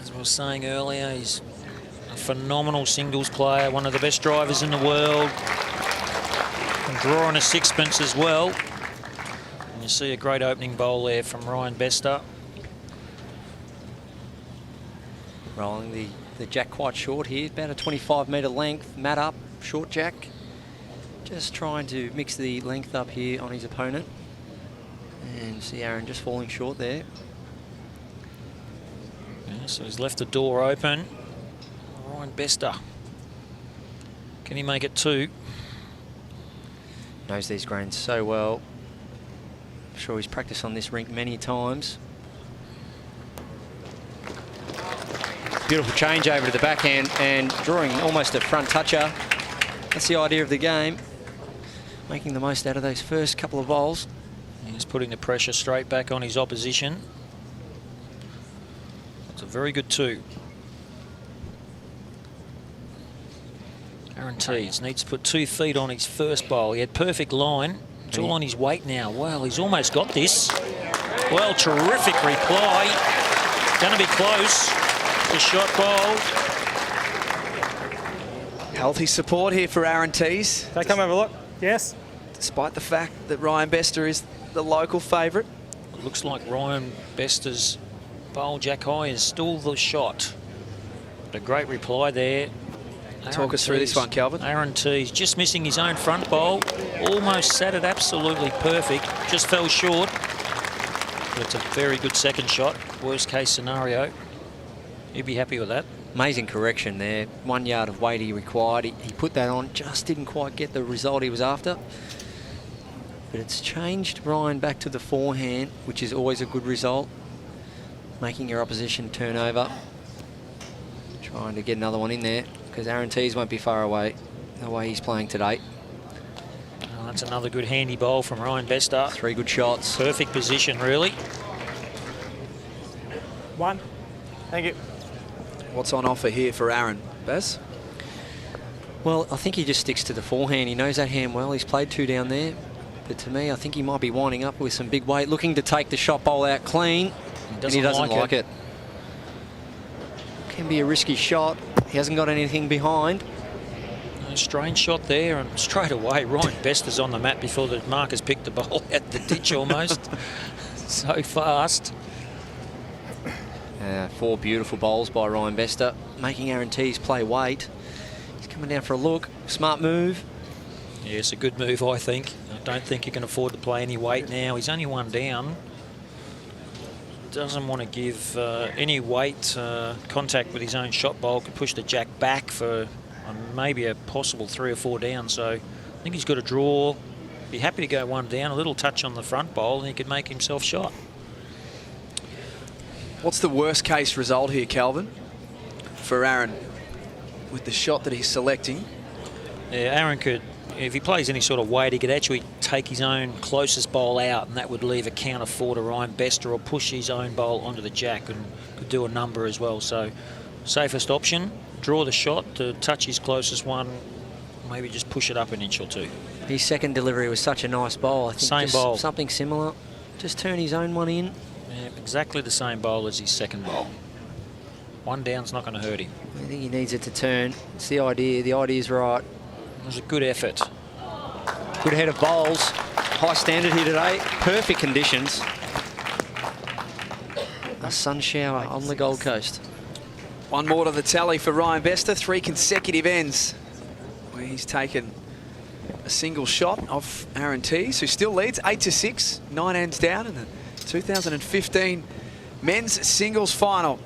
as I was saying earlier, he's a phenomenal singles player, one of the best drivers in the world. Can draw on a sixpence as well. And you see a great opening bowl there from Ryan Bester. Rolling the jack quite short here, about a 25-metre length, mat up, short jack. Just trying to mix the length up here on his opponent. And see Aaron just falling short there. Yeah, so he's left the door open. Ryan Bester. Can he make it 2? Knows these greens so well. I'm sure he's practiced on this rink many times. Beautiful change over to the backhand and drawing almost a front toucher. That's the idea of the game. Making the most out of those first couple of bowls. He's putting the pressure straight back on his opposition. It's a very good 2. Aaron Teys needs to put 2 feet on his first bowl. He had perfect line. It's all on his weight now. Well, he's almost got this. Well, terrific reply. Going to be close. The shot bowl. Healthy support here for Aaron Teys. Can I come have a look? Yes. Despite the fact that Ryan Bester is the local favourite. It looks like Ryan Bester's bowl jack high is still the shot. But a great reply there. Talk us through this one, Kelvin. Aaron Teys just missing his own front bowl. Almost sat it absolutely perfect. Just fell short. But it's a very good second shot. Worst case scenario. You'd be happy with that. Amazing correction there. 1 yard of weight he required. He put that on, just didn't quite get the result he was after. But it's changed Ryan back to the forehand, which is always a good result. Making your opposition turn over. Trying to get another one in there, because Aaron Teys won't be far away, the way he's playing today. Oh, that's another good handy bowl from Ryan Bester. 3 good shots. Perfect position, really. 1. Thank you. What's on offer here for Aaron, Baz? Well, I think he just sticks to the forehand. He knows that hand well. He's played 2 down there. But to me, I think he might be winding up with some big weight, looking to take the shot bowl out clean. And he doesn't like it. Can be a risky shot. He hasn't got anything behind. A strange shot there, and straight away Ryan Bester's on the mat before the markers picked the ball out the ditch almost. So fast. 4 beautiful bowls by Ryan Bester, making Aaron Teys play weight. He's coming down for a look. Smart move. Yeah, it's a good move, I think. I don't think he can afford to play any weight now. He's only 1 down. Doesn't want to give any weight contact with his own shot bowl. Could push the jack back for maybe a possible 3 or 4 down. So I think he's got to draw. Be happy to go 1 down. A little touch on the front bowl, and he could make himself shot. What's the worst case result here, Calvin, for Aaron with the shot that he's selecting? Yeah, Aaron could, if he plays any sort of weight, he could actually take his own closest bowl out, and that would leave a count of 4 to Ryan Bester, or push his own bowl onto the jack and could do a number as well. So safest option, draw the shot to touch his closest one, maybe just push it up an inch or 2. His second delivery was such a nice bowl. I think Same bowl. Something similar. Just turn his own one in. Yeah, exactly the same bowl as his second bowl. 1 down's not going to hurt him. I think he needs it to turn. It's the idea. The idea's right. It was a good effort. Good head of bowls. high standard here today. Perfect conditions. A sun shower on the Gold Coast. One more to the tally for Ryan Bester. 3 consecutive ends where he's taken a single shot off Aaron Teys, who still leads 8-6, 9 ends down in the 2015 men's singles final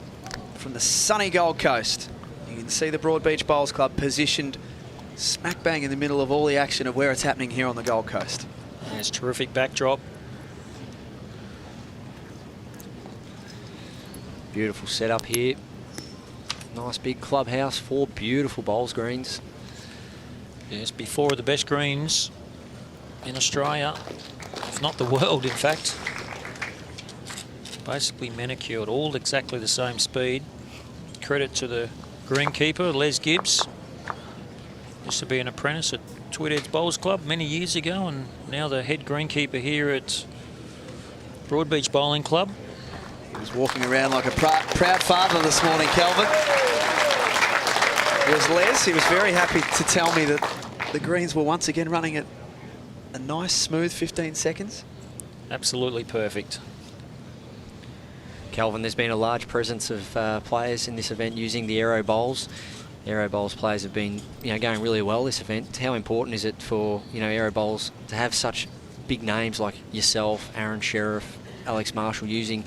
from the sunny Gold Coast. You can see the Broadbeach Bowls Club positioned smack bang in the middle of all the action of where it's happening here on the Gold Coast. It's terrific backdrop. Beautiful setup here. Nice big clubhouse, 4 beautiful bowls greens. Yes, before the best greens in Australia, if not the world, in fact. Basically manicured, all exactly the same speed. Credit to the greenkeeper, Les Gibbs. Used to be an apprentice at Tweedheads Bowls Club many years ago, and now the head greenkeeper here at Broadbeach Bowling Club. He was walking around like a proud father this morning, Kelvin. It was Les. He was very happy to tell me that the greens were once again running at a nice, smooth 15 seconds. Absolutely perfect. Kelvin, there's been a large presence of players in this event using the aero bowls. Aero bowls players have been, going really well this event. How important is it for, aero bowls to have such big names like yourself, Aaron Sheriff, Alex Marshall using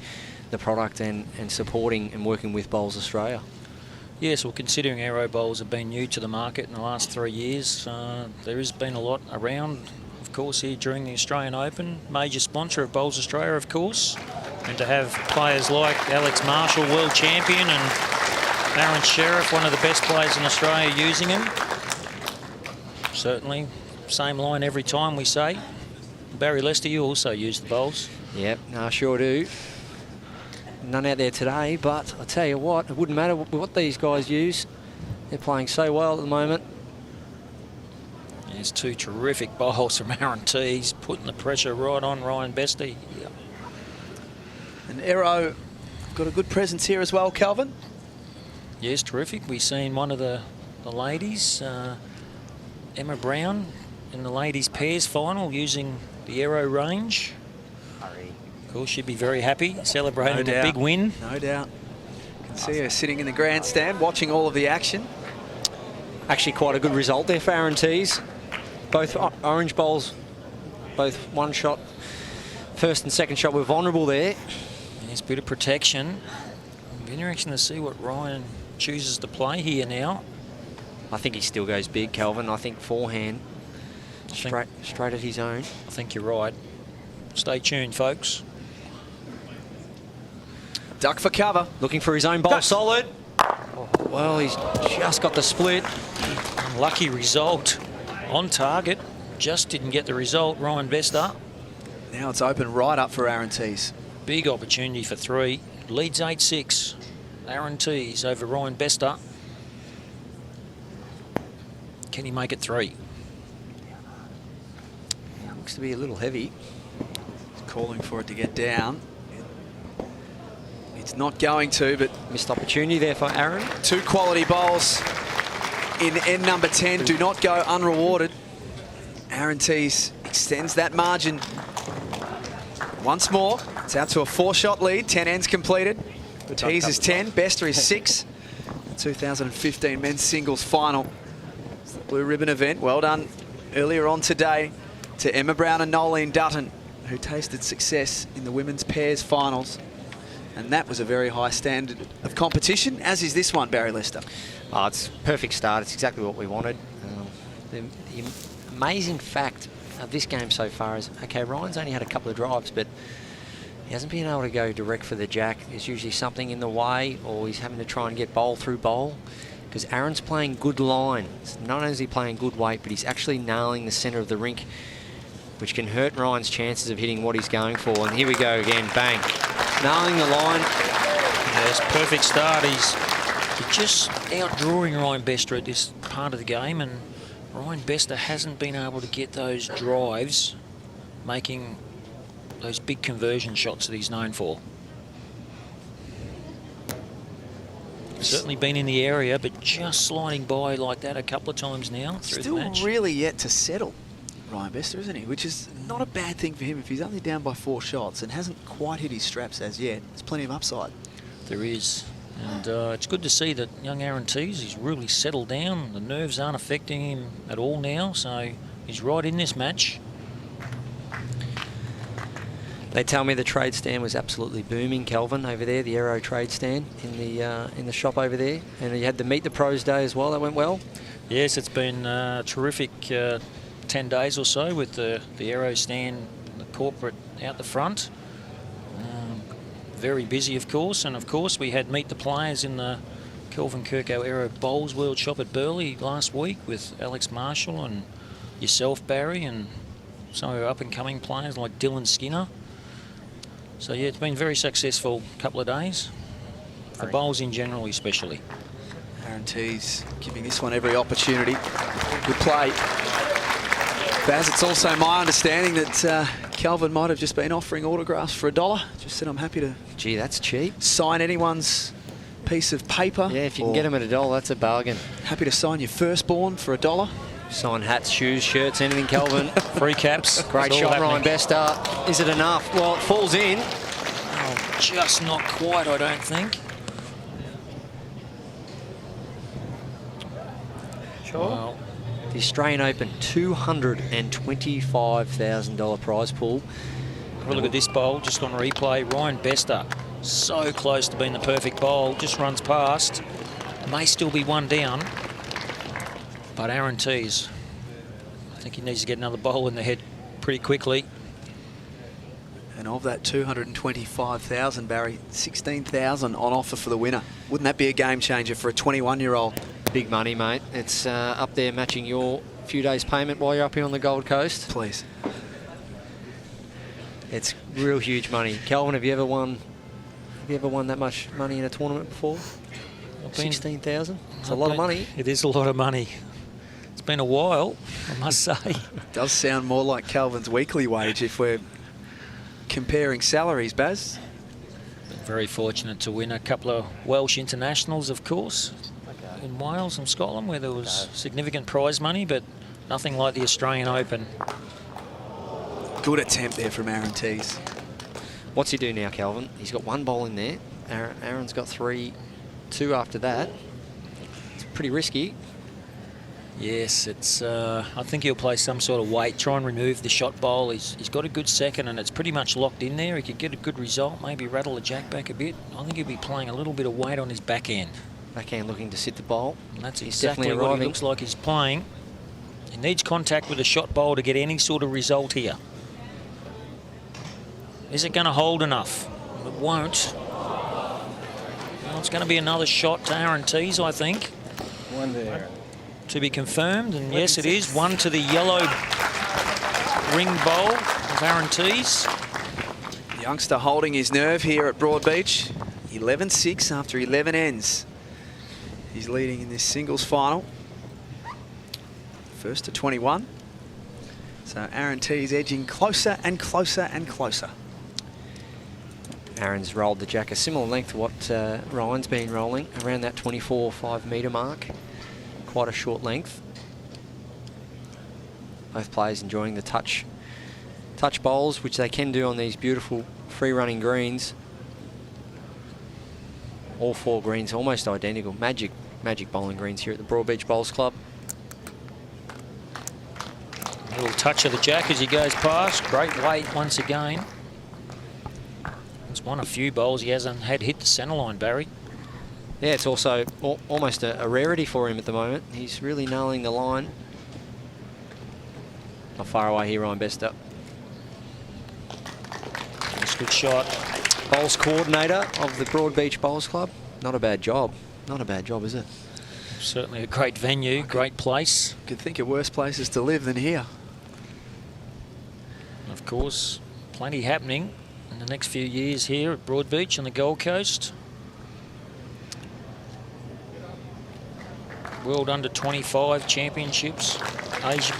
the product and supporting and working with Bowls Australia? Yes, well, considering aero bowls have been new to the market in the last 3 years, there has been a lot around, of course, here during the Australian Open. Major sponsor of Bowls Australia, of course. And to have players like Alex Marshall, world champion, and Aaron Sheriff, one of the best players in Australia, using him. Certainly, same line every time we say. Barry Lester, you also use the bowls. Yep, no, I sure do. None out there today, but I tell you what, it wouldn't matter what these guys use. They're playing so well at the moment. There's 2 terrific bowls from Aaron Teys, putting the pressure right on Ryan Bester. Yep. And Aero got a good presence here as well, Kelvin. Yes, terrific. We've seen one of the ladies, Emma Brown, in the ladies pairs final using the Aero range. Of course, she'd be very happy, celebrating a big win. No doubt. You can see her sitting in the grandstand, watching all of the action. Actually, quite a good result there for Aaron Teys. Both orange bowls, both one shot, first and second shot were vulnerable there. There's a bit of protection. It'll be interesting to see what Ryan chooses to play here now. I think he still goes big, Kelvin. I think forehand, straight at his own. I think you're right. Stay tuned, folks. Duck for cover. Looking for his own bowl, solid. Oh, well, he's just got the split. Unlucky result on target. Just didn't get the result, Ryan Bester. Now it's open right up for Aaron Teys. Big opportunity for 3. Leads 8-6. Aaron Teys over Ryan Bester. Can he make it 3? Looks to be a little heavy. He's calling for it to get down. It's not going to, but missed opportunity there for Aaron. 2 quality bowls in end number 10 do not go unrewarded. Aaron Teys extends that margin once more. It's out to a 4-shot lead, 10 ends completed. Teys is 10, Bester is 6. The 2015 men's singles final. It's the Blue Ribbon event. Well done earlier on today to Emma Brown and Nolene Dutton, who tasted success in the women's pairs finals. And that was a very high standard of competition, as is this one, Barry Lester. Oh, it's a perfect start. It's exactly what we wanted. The amazing fact of this game so far is, okay, Ryan's only had a couple of drives, but he hasn't been able to go direct for the jack. There's usually something in the way, or he's having to try and get bowl through bowl, because Aaron's playing good line. Not only is he playing good weight, but he's actually nailing the centre of the rink, which can hurt Ryan's chances of hitting what he's going for. And here we go again, bang. Nailing the line. Yes, perfect start. He's just outdrawing Ryan Bester at this part of the game, and Ryan Bester hasn't been able to get those drives, making those big conversion shots that he's known for. Certainly been in the area, but just sliding by like that a couple of times now through the match. Still really yet to settle, Ryan Bester, isn't he? Which is not a bad thing for him if he's only down by 4 shots and hasn't quite hit his straps as yet. There's plenty of upside. There is. And it's good to see that young Aaron Teys, he's really settled down. The nerves aren't affecting him at all now, so he's right in this match. They tell me the trade stand was absolutely booming, Kelvin, over there, the Aero trade stand in the shop over there. And you had the Meet the Pros Day as well. That went well. Yes, it's been a terrific 10 days or so with the Aero stand, the corporate out the front. Very busy, of course, and of course we had Meet the Players in the 𝘗𝘳𝘰𝘶𝘥𝘭𝘺 Aero Bowls World Shop at Burleigh last week with Alex Marshall and yourself, Barry, and some of our up-and-coming players like Dylan Skinner. So yeah, it's been a very successful couple of days for bowls in general, especially. Aaron Teys giving this one every opportunity. Good play. Baz, it's also my understanding that Kelvin might have just been offering autographs for $1. Just said I'm happy to... Gee, that's cheap. ...sign anyone's piece of paper. Yeah, if you can get them at $1, that's a bargain. Happy to sign your firstborn for $1. Sign hats, shoes, shirts, anything, Kelvin. Free caps. Great shot, Ryan Bester. Is it enough? Well, it falls in. Oh, just not quite, I don't think. Sure. Well, the Australian Open $225,000 prize pool. Have a look at this bowl just on replay. Ryan Bester, so close to being the perfect bowl, just runs past. May still be one down. But Aaron Teys, I think he needs to get another bowl in the head pretty quickly. And of that 225,000, Barry, 16,000 on offer for the winner. Wouldn't that be a game changer for a 21-year-old? Big money, mate. It's up there matching your few days' payment while you're up here on the Gold Coast. Please. It's real huge money. Kelvin, have you ever won that much money in a tournament before? 16,000? It's a lot of money. It is a lot of money. It's been a while, I must say. It does sound more like Calvin's weekly wage if we're comparing salaries, Baz. Been very fortunate to win a couple of Welsh internationals, of course, in Wales and Scotland, where there was significant prize money, but nothing like the Australian Open. Good attempt there from Aaron Teys. What's he do now, Kelvin? He's got one bowl in there. Aaron's got 2 after that. It's pretty risky. Yes, it's. I think he'll play some sort of weight, try and remove the shot bowl. He's got a good second, and it's pretty much locked in there. He could get a good result, maybe rattle the jack back a bit. I think he'll be playing a little bit of weight on his backhand. Backhand looking to sit the bowl. And that's exactly what he looks like he's playing. He needs contact with a shot bowl to get any sort of result here. Is it going to hold enough? It won't. Well, it's going to be another shot to Aaron Teys, I think. One there. To be confirmed, and yes, it is. One to the yellow ring bowl of Aaron Teys. The youngster holding his nerve here at Broadbeach. 11-6 after 11 ends. He's leading in this singles final. First to 21. So Aaron Teys edging closer and closer and closer. Aaron's rolled the jack a similar length to what Ryan's been rolling, around that 24.5 metre mark. Quite a short length. Both players enjoying the touch bowls, which they can do on these beautiful free-running greens. All 4 greens almost identical. Magic bowling greens here at the Broadbeach Bowls Club. A little touch of the jack as he goes past. Great weight once again. It's won a few bowls he hasn't had hit the centre line, Barry. Yeah, it's also almost a rarity for him at the moment. He's really nailing the line. Not far away here, Ryan Bester. That's a good shot. Bowls coordinator of the Broadbeach Bowls Club. Not a bad job. Not a bad job, is it? Certainly a great venue, great place. Could think of worse places to live than here. Of course, plenty happening in the next few years here at Broadbeach on the Gold Coast. World Under-25 Championships, Asia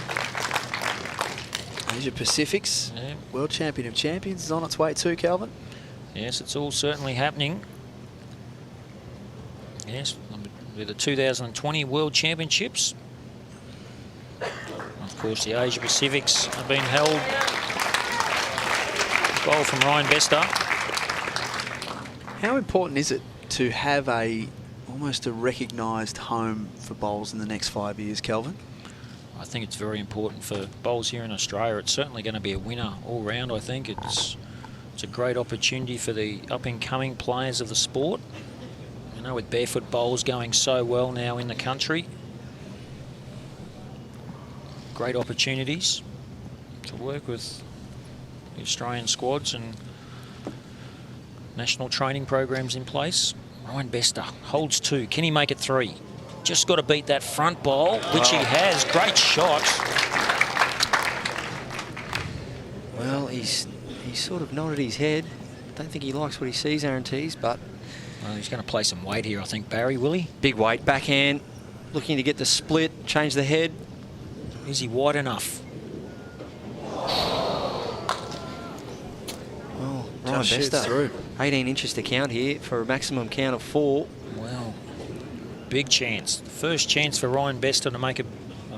Pacifics, yeah. World Champion of Champions is on its way too, Kelvin. Yes, it's all certainly happening. Yes, with the 2020 World Championships. Of course, the Asia Pacifics have been held bowl from Ryan Bester. How important is it to have almost a recognised home for bowls in the next 5 years, Kelvin? I think it's very important for bowls here in Australia. It's certainly going to be a winner all round. I think it's a great opportunity for the up-and-coming players of the sport. You know, with barefoot bowls going so well now in the country, great opportunities to work with the Australian squads and national training programs in place. Ryan Bester holds 2. Can he make it 3? Just got to beat that front bowl, which he has. Great shot. Well, he's sort of nodded his head. Don't think he likes what he sees, Aaron Teys, but... Well, he's going to play some weight here, I think, Barry, will he? Big weight, backhand, looking to get the split, change the head. Is he wide enough? Well, Ryan Bester, through. 18 inches to count here for a maximum count of 4. Well, big chance. First chance for Ryan Bester to make a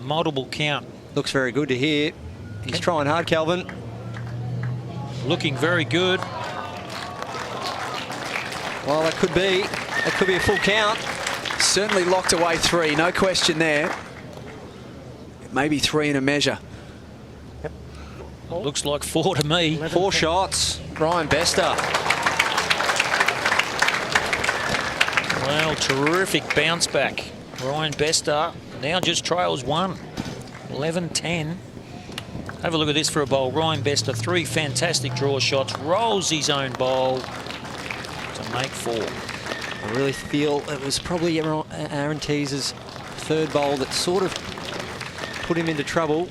multiple count. Looks very good to hear. He's trying hard, Kelvin. Looking very good. Well, that could be a full count. Certainly locked away 3, no question there. Maybe 3 in a measure. Yep. Looks like 4 to me. 4 shots. Ryan Bester. Well, terrific bounce back. Ryan Bester now just trails 1. 11-10. Have a look at this for a bowl. Ryan Bester, 3 fantastic draw shots. Rolls his own bowl to make 4. I really feel it was probably Aaron Teys' 3rd bowl that sort of put him into trouble.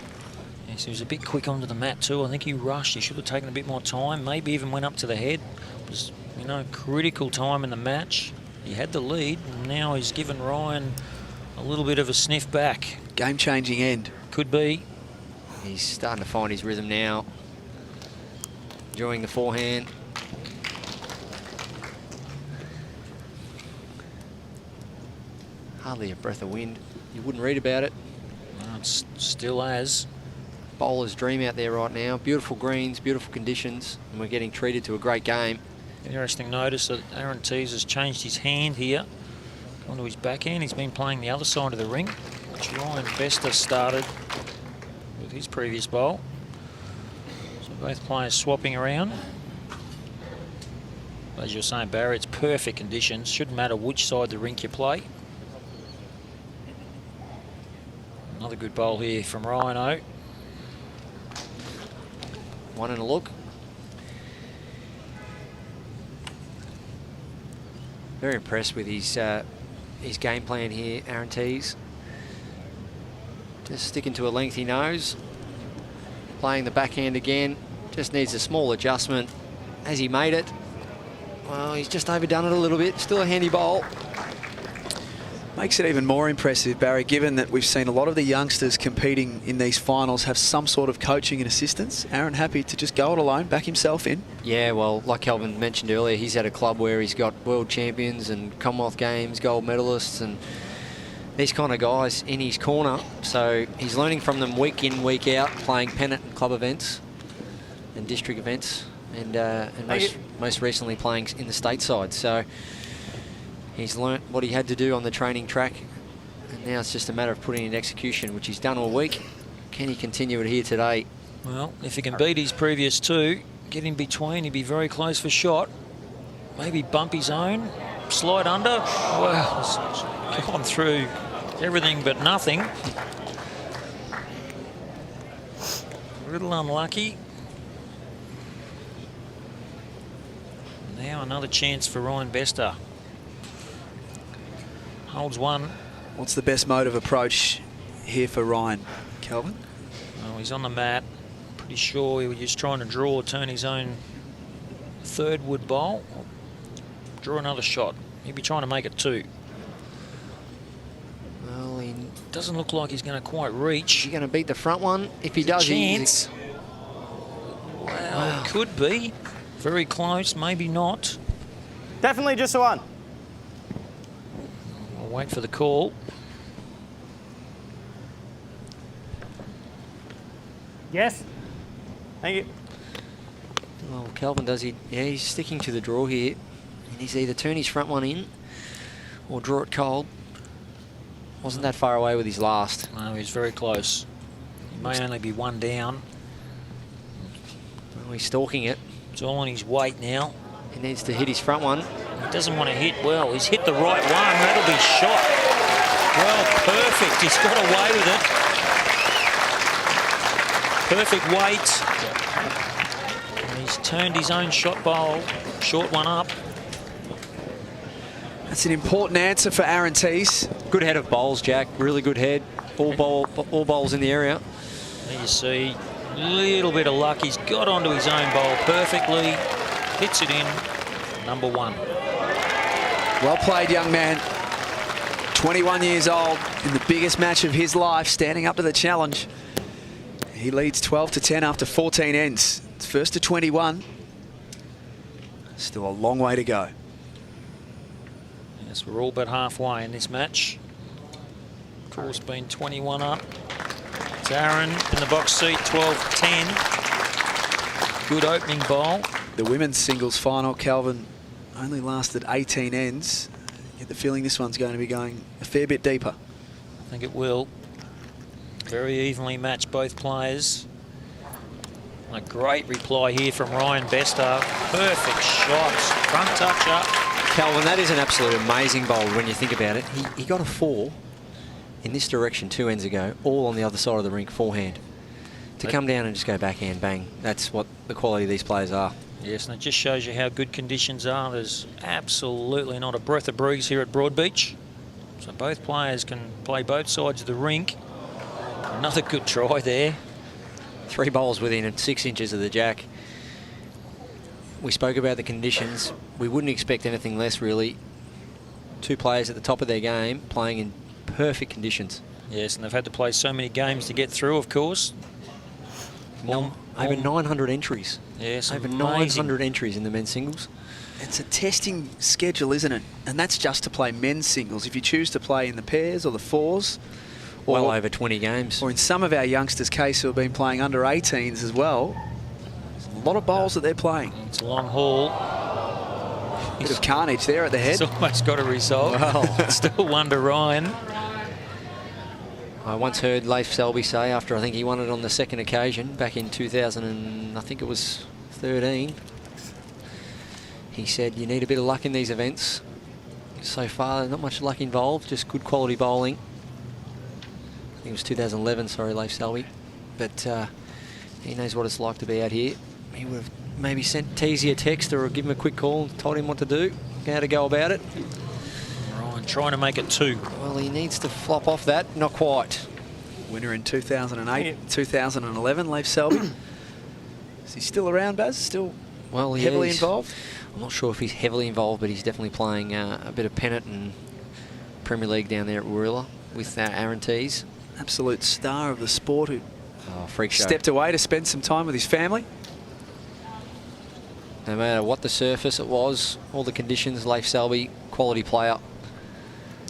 Yes, he was a bit quick onto the mat too. I think he rushed. He should have taken a bit more time. Maybe even went up to the head. It was, you know, critical time in the match. He had the lead, and now he's given Ryan a little bit of a sniff back. Game-changing end. Could be. He's starting to find his rhythm now. Enjoying the forehand. Hardly a breath of wind. You wouldn't read about it. No, it's still as. Bowler's dream out there right now. Beautiful greens, beautiful conditions, and we're getting treated to a great game. Interesting notice that Aaron Teys has changed his hand here. Gone to his backhand. He's been playing the other side of the ring, which Ryan Bester started with his previous bowl. So both players swapping around. As you're saying, Barry, it's perfect conditions. Shouldn't matter which side of the rink you play. Another good bowl here from Ryan-O. 1 and a look. Very impressed with his game plan here, Aaron Teys. Just sticking to a length he knows. Playing the backhand again. Just needs a small adjustment. Has he made it? Well, he's just overdone it a little bit. Still a handy bowl. Makes it even more impressive, Barry, given that we've seen a lot of the youngsters competing in these finals have some sort of coaching and assistance. Aaron happy to just go it alone, back himself in. Yeah, well, like Kelvin mentioned earlier, he's at a club where he's got world champions and Commonwealth Games gold medalists and these kind of guys in his corner. So he's learning from them week in, week out, playing pennant and club events and district events and most recently playing in the stateside. So he's learnt what he had to do on the training track, and now it's just a matter of putting it in execution, which he's done all week. Can he continue it here today? Well, if he can beat his previous 2, get in between, he'd be very close for shot. Maybe bump his own, slide under. Well, it's gone through everything but nothing. A little unlucky. Now another chance for Ryan Bester. Holds 1. What's the best mode of approach here for Ryan, Kelvin? Well, he's on the mat. Pretty sure he was just trying to draw, turn his own 3rd wood bowl. Draw another shot. He'd be trying to make it 2. Well, he doesn't look like he's going to quite reach. He's going to beat the front one. If he does, chance. Wow, could be. Very close, maybe not. Definitely just a 1. We'll wait for the call. Yes. Thank you. Well, Well, Kelvin does he? Yeah, he's sticking to the draw here. And he's either turn his front one in or draw it cold. Wasn't that far away with his last. No, he's very close. He may only be one down. Well, he's stalking it. It's all on his weight now. He needs to hit his front one. He doesn't want to hit well. He's hit the right one. That'll be shot. Well, perfect. He's got away with it. Perfect weight. And he's turned his own shot bowl. Short one up. That's an important answer for Aaron Teys. Good head of bowls, Jack. Really good head. All bowls in the area. There you see, a little bit of luck. He's got onto his own bowl perfectly. Hits it in. Number one. Well played, young man. 21 years old in the biggest match of his life, standing up to the challenge. He leads 12-10 after 14 ends. It's first to 21. Still a long way to go. Yes, we're all but halfway in this match. Course been 21 up. It's Aaron in the box seat, 12-10. Good opening bowl. The women's singles final, Kelvin, only lasted 18 ends. Get the feeling this one's going to be going a fair bit deeper. I think it will. Very evenly matched, both players. A great reply here from Ryan Bester. Perfect shots. Front touch up. Calvin, that is an absolute amazing bowl when you think about it. He got a 4 in this direction 2 ends ago, all on the other side of the rink, forehand. To come down and just go backhand, bang. That's what the quality of these players are. Yes, and it just shows you how good conditions are. There's absolutely not a breath of breeze here at Broadbeach. So both players can play both sides of the rink. Another good try there. 3 bowls within 6 inches of the jack. We spoke about the conditions. We wouldn't expect anything less, really. 2 players at the top of their game playing in perfect conditions. Yes, and they've had to play so many games to get through, of course. Over 900 entries. Yes, over amazing. 900 entries in the men's singles. It's a testing schedule, isn't it? And that's just to play men's singles. If you choose to play in the pairs or the fours, well over 20 games. Or in some of our youngsters' case who have been playing under 18s as well, there's a lot of bowls that they're playing. It's a long haul. Bit of carnage there at the head. He's almost got a result. Well. Still one to Ryan. I once heard 𝘱𝘳𝘰𝘶 say, after I think he won it on the second occasion back in 2000 and I think it was 13, he said you need a bit of luck in these events. So far not much luck involved, just good quality bowling. I think it was 2011, sorry, 𝘱𝘳𝘰𝘶. But he knows what it's like to be out here. He would have maybe sent Teysy a text or give him a quick call and told him what to do, how to go about it. Ryan trying to make it 2. Well, he needs to flop off that. Not quite. Winner in 2008, 2011, 𝘱𝘳𝘰𝘶. Is he still around, Baz? Still heavily involved? I'm not sure if he's heavily involved, but he's definitely playing a bit of pennant and Premier League down there at Warilla with Aaron Teys. Absolute star of the sport who freak show. Stepped away to spend some time with his family. No matter what the surface it was, all the conditions, 𝘱𝘳𝘰𝘶, quality player.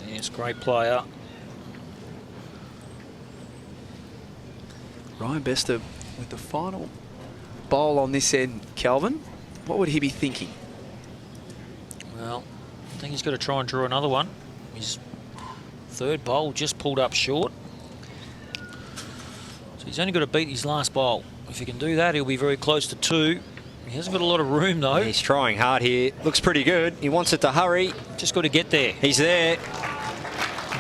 Yes, great player. Ryan Bester with the final bowl on this end, Kelvin. What would he be thinking? Well, I think he's got to try and draw another one. His third bowl just pulled up short. So he's only got to beat his last bowl. If he can do that, he'll be very close to 2. He hasn't got a lot of room, though. He's trying hard here. Looks pretty good. He wants it to hurry. Just got to get there. He's there.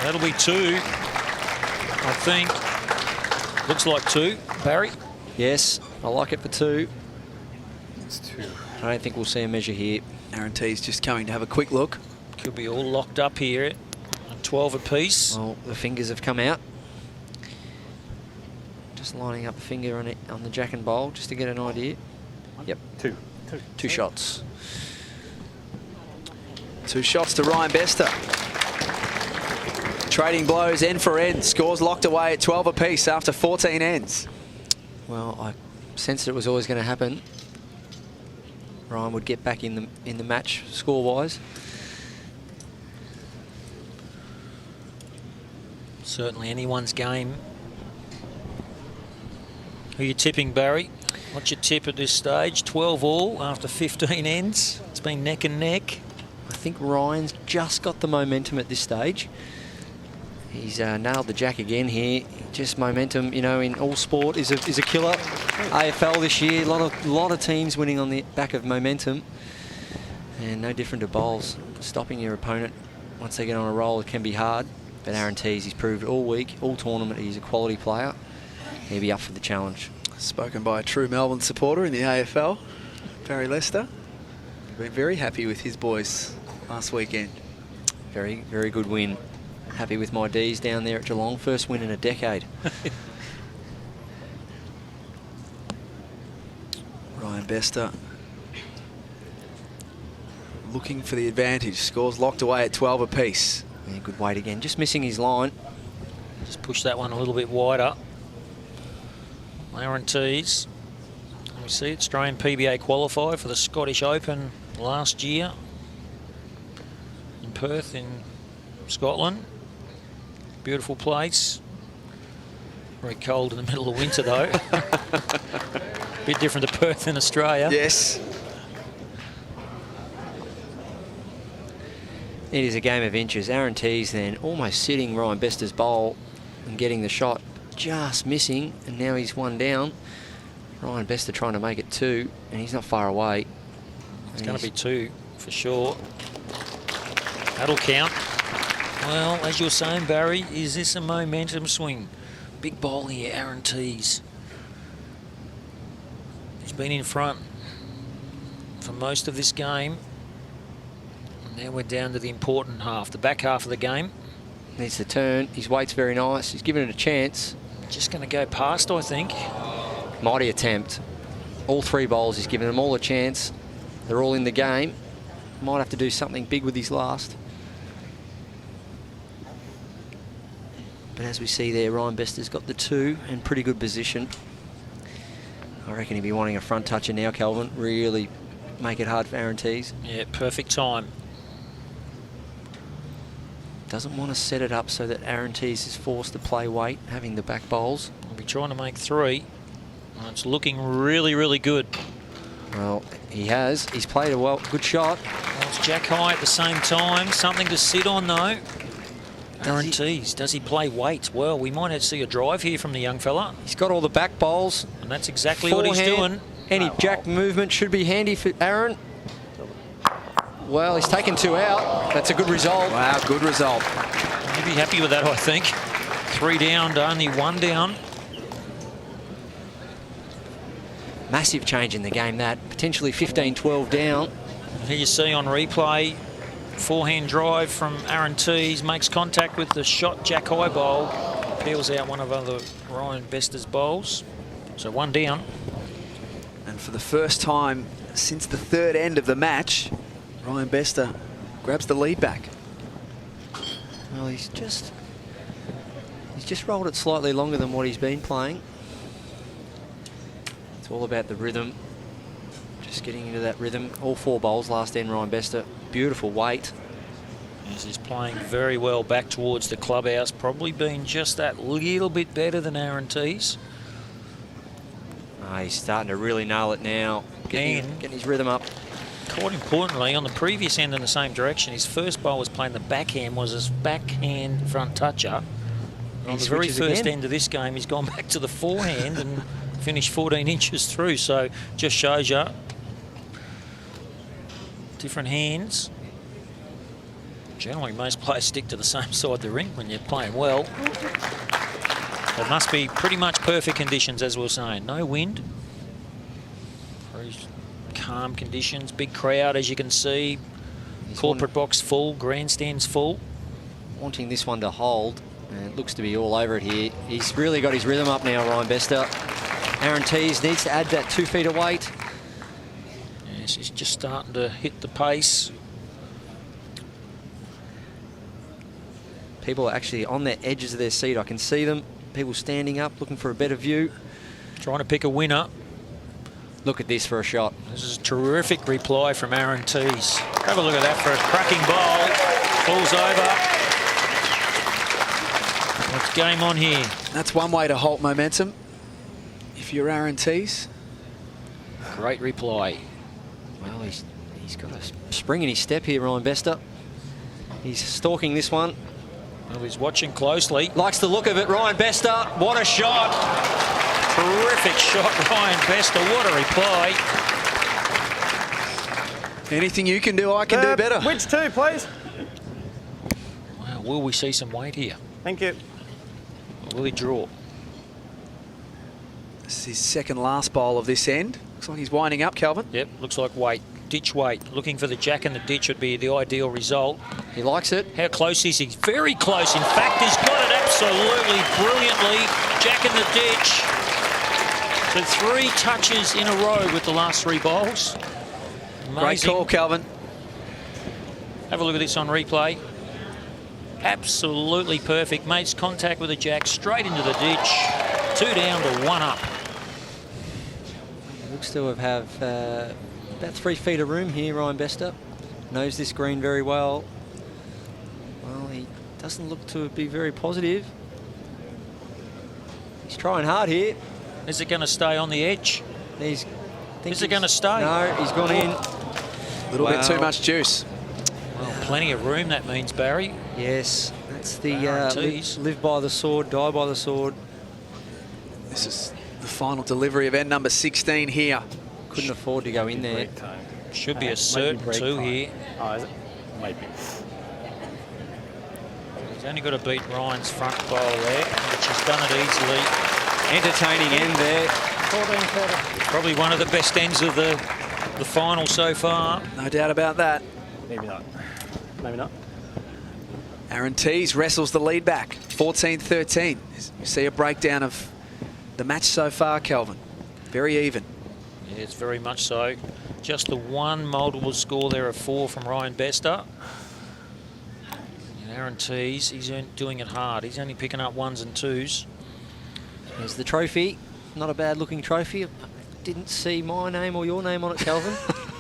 That'll be 2, I think. Looks like 2. Barry? Yes, I like it for 2. It's 2. I don't think we'll see a measure here. Aaron Teys just coming to have a quick look. Could be all locked up here. 12 apiece. Well, the fingers have come out. Just lining up the finger on it on the jack and bowl just to get an idea. Yep. 2. 2 shots. 2 shots to Ryan Bester. Trading blows end for end. Scores locked away at 12 apiece after 14 ends. Well, I sensed it was always going to happen. Ryan would get back in the match score-wise. Certainly anyone's game. Who are you tipping, Barry? What's your tip at this stage? 12 all after 15 ends. It's been neck and neck. I think Ryan's just got the momentum at this stage. He's nailed the jack again here. Just momentum, you know, in all sport is a killer. AFL this year, a lot of teams winning on the back of momentum, and no different to bowls. Stopping your opponent once they get on a roll, it can be hard. But Aaron Teys, he's proved all week, all tournament, he's a quality player. He'll be up for the challenge. Spoken by a true Melbourne supporter in the AFL, Barry Lester. Been very happy with his boys last weekend. Very, very good win. Happy with my D's down there at Geelong. First win in a decade. Ryan Bester looking for the advantage. Scores locked away at 12 apiece. Yeah, good weight again. Just missing his line. Just push that one a little bit wider. Aaron Teys. We see Australian PBA qualifier for the Scottish Open last year in Perth in Scotland. Beautiful place. Very cold in the middle of winter though. Bit different to Perth in Australia. Yes. It is a game of inches. Aaron Teys then almost sitting Ryan Bester's bowl and getting the shot, just missing, and now he's one down. Ryan Bester trying to make it 2, and he's not far away. It's going to be 2 for sure. That'll count. Well, as you're saying, Barry, is this a momentum swing? Big bowl here, Aaron Teys. He's been in front for most of this game. And now we're down to the important half, the back half of the game. Needs to turn. His weight's very nice. He's given it a chance. Just going to go past, I think. Mighty attempt. All 3 bowls, he's given them all a chance. They're all in the game. Might have to do something big with his last. But as we see there, Ryan Bester's got the 2 and pretty good position. I reckon he'd be wanting a front toucher now, Kelvin. Really make it hard for Aaron Teys. Yeah, perfect time. Doesn't want to set it up so that Aaron Teys is forced to play weight, having the back bowls. We'll be trying to make 3. And it's looking really, really good. Well, he has. He's played a good shot. Well, it's jack high at the same time. Something to sit on, though. Aaron Teys, does he play weight? Well, we might have to see a drive here from the young fella. He's got all the back bowls. And that's exactly what he's doing. Any jack movement should be handy for Aaron. Well, he's taken 2 out. That's a good result. Wow, good result. He'd be happy with that, I think. 3 down to only 1 down. Massive change in the game, that. Potentially 15-12 down. Here you see on replay, forehand drive from Aaron Teys, makes contact with the shot jack high bowl, peels out one of other Ryan Bester's bowls. So 1 down. And for the first time since the 3rd end of the match, Ryan Bester grabs the lead back. Well, he's just rolled it slightly longer than what he's been playing. It's all about the rhythm. Just getting into that rhythm. All 4 bowls last end, Ryan Bester. Beautiful weight. Yes, he's playing very well back towards the clubhouse. Probably been just that little bit better than Aaron Teys. He's starting to really nail it now. Getting his rhythm up. Quite importantly, on the previous end in the same direction, his first bowl was playing the backhand, was his backhand front toucher. On the very first end of this game, he's gone back to the forehand and finished 14 inches through. So just shows you different hands. Generally, most players stick to the same side of the ring when you're playing well. It must be pretty much perfect conditions, as we were saying. No wind. Very calm conditions. Big crowd, as you can see. Corporate box full. Grandstands full. Wanting this one to hold. And it looks to be all over it here. He's really got his rhythm up now, Ryan Bester. Aaron Teys needs to add that 2 feet of weight. Yes, he's just starting to hit the pace. People are actually on the edges of their seat. I can see them. People standing up, looking for a better view. Trying to pick a winner. Look at this for a shot. This is a terrific reply from Aaron Teys. Have a look at that for a cracking bowl. Falls over. It's game on here. That's one way to halt momentum. If you're Aaron Teys. Great reply. Well, he's got a spring in his step here, Ryan Bester. He's stalking this one. Well, he's watching closely. Likes the look of it, Ryan Bester. What a shot. Terrific shot, Ryan Bester. What a reply. Anything you can do, I can do better. Which two, please? Well, will we see some weight here? Thank you. Or will he draw? This is his second last bowl of this end. Looks like he's winding up, Kelvin. Yep, looks like weight. Ditch weight. Looking for the jack in the ditch would be the ideal result. He likes it. How close is he? Very close. In fact, he's got it absolutely brilliantly. Jack in the ditch. So 3 touches in a row with the last 3 bowls. Amazing. Great call, Kelvin. Have a look at this on replay. Absolutely perfect. Makes contact with the jack straight into the ditch. 2 down to 1 up. Looks to have about 3 feet of room here, Ryan Bester. Knows this green very well. Well, he doesn't look to be very positive. He's trying hard here. Is it going to stay on the edge? Is it going to stay? No, he's gone in. A little bit too much juice. Well, plenty of room, that means, Barry. Yes, that's the Teys. live by the sword, die by the sword. This is the final delivery of end number 16 here. Couldn't afford to go in there. Should be a certain 2 here. Oh, is it? Might be. He's only got to beat Ryan's front bowl there, which he's done it easily. Entertaining end there. 14-30. It's probably one of the best ends of the final so far. No doubt about that. Maybe not. Maybe not. Aaron Teys wrestles the lead back. 14-13. You see a breakdown of the match so far, Kelvin. Very even. Yeah, it's very much so. Just the one multiple score there of 4 from Ryan Bester. And Aaron Teys, he's doing it hard. He's only picking up 1s and 2s. There's the trophy. Not a bad looking trophy. Didn't see my name or your name on it, Kelvin.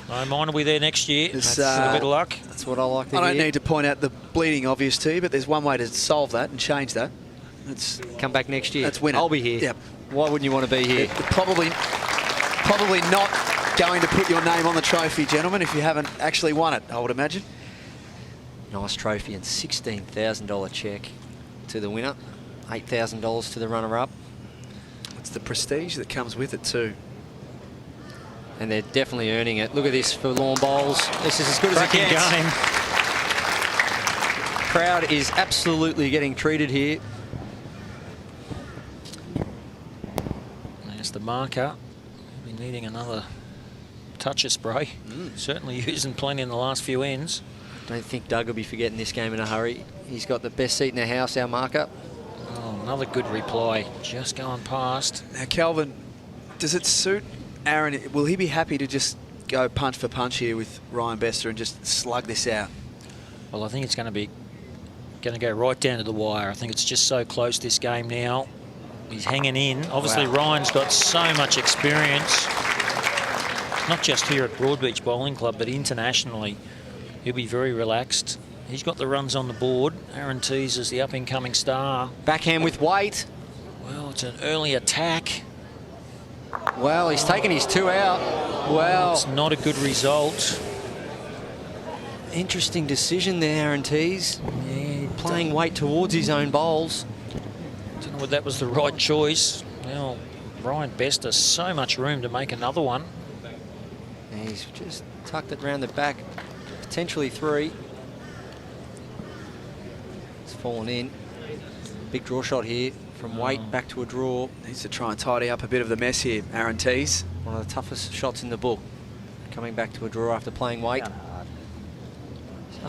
No, mine will be there next year. It's, With a bit of luck. That's what I like to I don't hear. need to point out the bleeding obvious to you, but there's one way to solve that and change that. It's Come back next year. Let's win it. I'll be here. Yep. Why wouldn't you want to be here? Probably not going to put your name on the trophy, gentlemen, if you haven't actually won it, I would imagine. Nice trophy and $16,000 check to the winner. $8,000 to the runner-up. It's the prestige that comes with it too. And they're definitely earning it. Look at this for lawn bowls. This is as good as it Cracking gets. game. Crowd is absolutely getting treated here. There's the marker. Be needing another touch of spray. Certainly using plenty in the last few ends. Don't think Doug will be forgetting this game in a hurry. He's got the best seat in the house, our marker. Oh, another good reply. Just going past. Now, Kelvin, does it suit Aaron? Will he be happy to just go punch for punch here with Ryan Bester and just slug this out? Well, I think it's going to go right down to the wire. I think it's just so close this game now. He's hanging in. Obviously, Ryan's got so much experience, not just here at Broadbeach Bowling Club, but internationally. He'll be very relaxed. He's got the runs on the board. Aaron Teys is the up-and-coming star. Backhand with weight. Well, it's an early attack. Well, he's taken his 2 out. Well, it's not a good result. Interesting decision there, Aaron Teys. Yeah, playing weight towards his own bowls. Don't know whether that was the right choice. Well, Ryan Bester, so much room to make another one. And he's just tucked it round the back. Potentially 3. It's fallen in. Big draw shot here from weight back to a draw. Needs to try and tidy up a bit of the mess here, Aaron Teys. One of the toughest shots in the book. Coming back to a draw after playing weight. He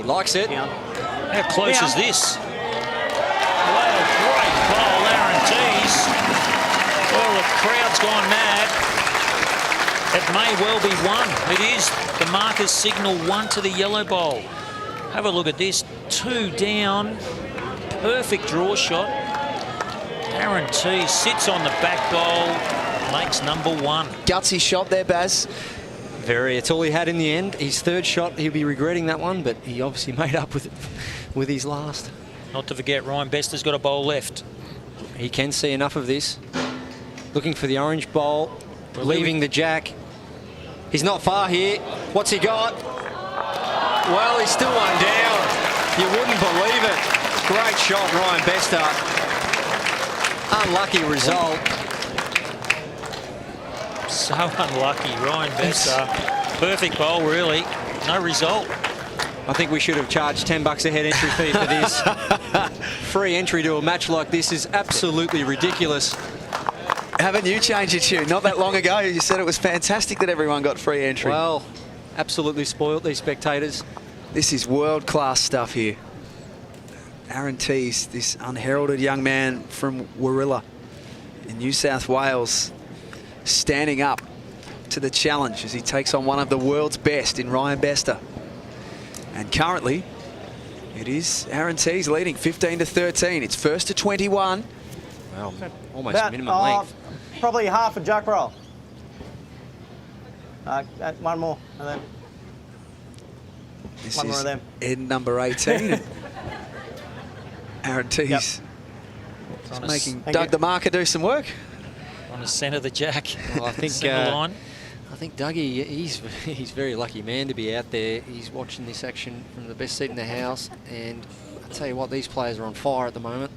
likes it. How close is this? Well, great bowl, Aaron Teys. Well, the crowd's gone mad. It may well be 1. It is. The markers signal 1 to the yellow bowl. Have a look at this. 2 down. Perfect draw shot. Aaron Teys sits on the back bowl, makes number 1. Gutsy shot there, Baz. Very. It's all he had in the end. His 3rd shot, he'll be regretting that one, but he obviously made up with it with his last. Not to forget, Ryan Bester's got a bowl left. He can see enough of this. Looking for the orange bowl. leaving the jack. He's not far here. What's he got? Well, he's still one down. You wouldn't believe it. Great shot, Ryan Bester. Unlucky result. So unlucky, Ryan Bester. Perfect bowl, really. No result. I think we should have charged $10 a head entry fee for this. Free entry to a match like this is absolutely ridiculous. Haven't you changed your tune? Not that long ago, you said it was fantastic that everyone got free entry. Well, absolutely spoiled these spectators. This is world-class stuff here. Aaron Teys, this unheralded young man from Warilla in New South Wales, standing up to the challenge as he takes on one of the world's best in Ryan Bester. And currently, it is Aaron Teys leading 15-13. It's first to 21. Well, almost minimum length. Probably half a jack roll. One more, and then This one more is of them. end number 18. Aaron Teys Yep. making Doug the marker do some work. On the centre of the jack. Well, I think Centre line. I think Dougie, he's a very lucky man to be out there. He's watching this action from the best seat in the house, and I tell you what, these players are on fire at the moment.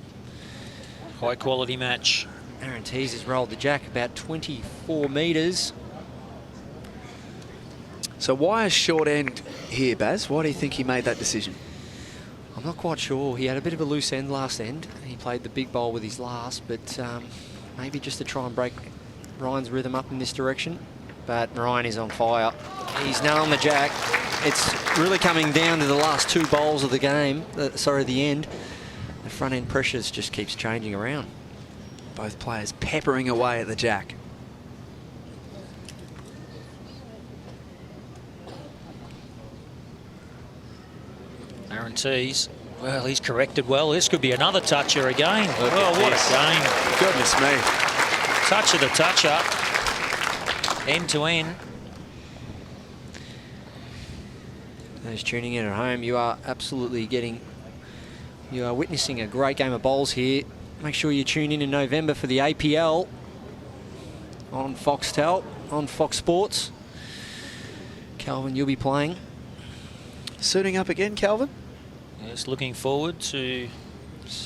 High quality match. Aaron Teys has rolled the jack about 24 metres. So why a short end here, Baz? Why do you think he made that decision? I'm not quite sure. He had a bit of a loose end last end. He played the big bowl with his last, but maybe just to try and break Ryan's rhythm up in this direction. But Ryan is on fire. He's now on the jack. It's really coming down to the last two bowls of the game. The end. The front end pressures just keeps changing around. Both players peppering away at the jack. Aaron Teys. Well, he's corrected well. This could be another toucher again. Well, what a game. Goodness me. Touch of the toucher. End to end. Those tuning in at home, you are witnessing a great game of bowls here. Make sure you tune in November for the APL on Foxtel, on Fox Sports. Calvin, you'll be playing. Suiting up again, Calvin? Yes, looking forward to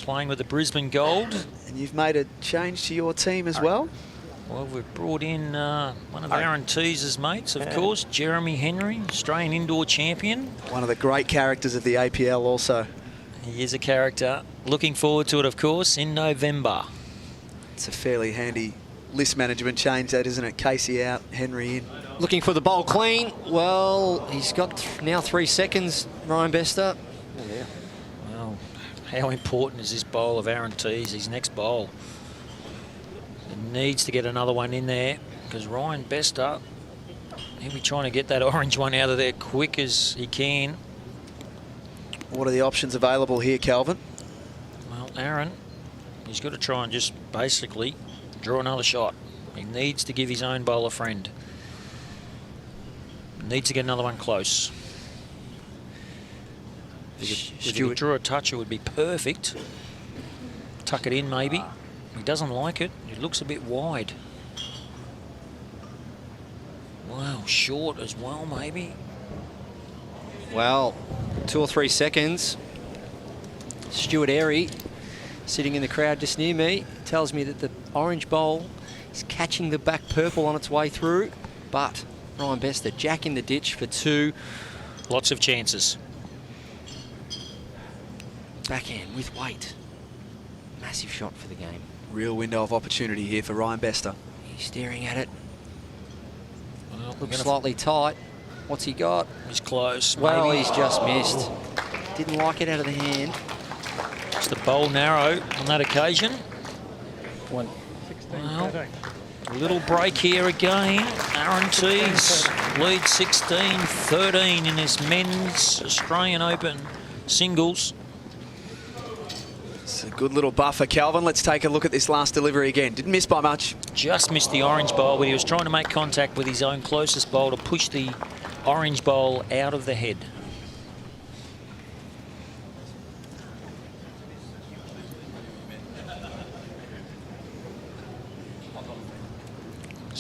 playing with the Brisbane Gold. And you've made a change to your team as well? Well, we've brought in one of Aaron Teys' mates, of course, 𝘗𝘳𝘰𝘶𝘥𝘭𝘺, Australian indoor champion. One of the great characters of the APL also. He is a character. Looking forward to it, of course, in November. It's a fairly handy list management change, that, isn't it? Casey out, Henry in. Looking for the bowl clean. Well, he's got now 3 seconds, Ryan Bester. Well, how important is this bowl of Aaron Teys, his next bowl? He needs to get another one in there because Ryan Bester, he'll be trying to get that orange one out of there quick as he can. What are the options available here, Calvin? Well, Aaron, he's got to try and just basically draw another shot. He needs to give his own bowl a friend. Needs to get another one close. If he could draw a touch, it would be perfect. Tuck it in, maybe. He doesn't like it. It looks a bit wide. Wow, short as well, maybe. Well, 2 or 3 seconds. Stuart Airy, sitting in the crowd just near me, tells me that the orange bowl is catching the back purple on its way through, but Ryan Bester, jack in the ditch for 2. Lots of chances. Backhand with weight. Massive shot for the game. Real window of opportunity here for Ryan Bester. He's staring at it. Well, Looks slightly tight. What's he got? He's close. Well, maybe. he's just missed. Didn't like it out of the hand. Just the bowl narrow on that occasion. 16, Well, 13. a little break here again. Aaron Teys leads 16-13 in this men's Australian Open singles. It's a good little buffer, Calvin. Let's take a look at this last delivery again. Didn't miss by much. Just missed the orange bowl, but he was trying to make contact with his own closest bowl to push the orange bowl out of the head.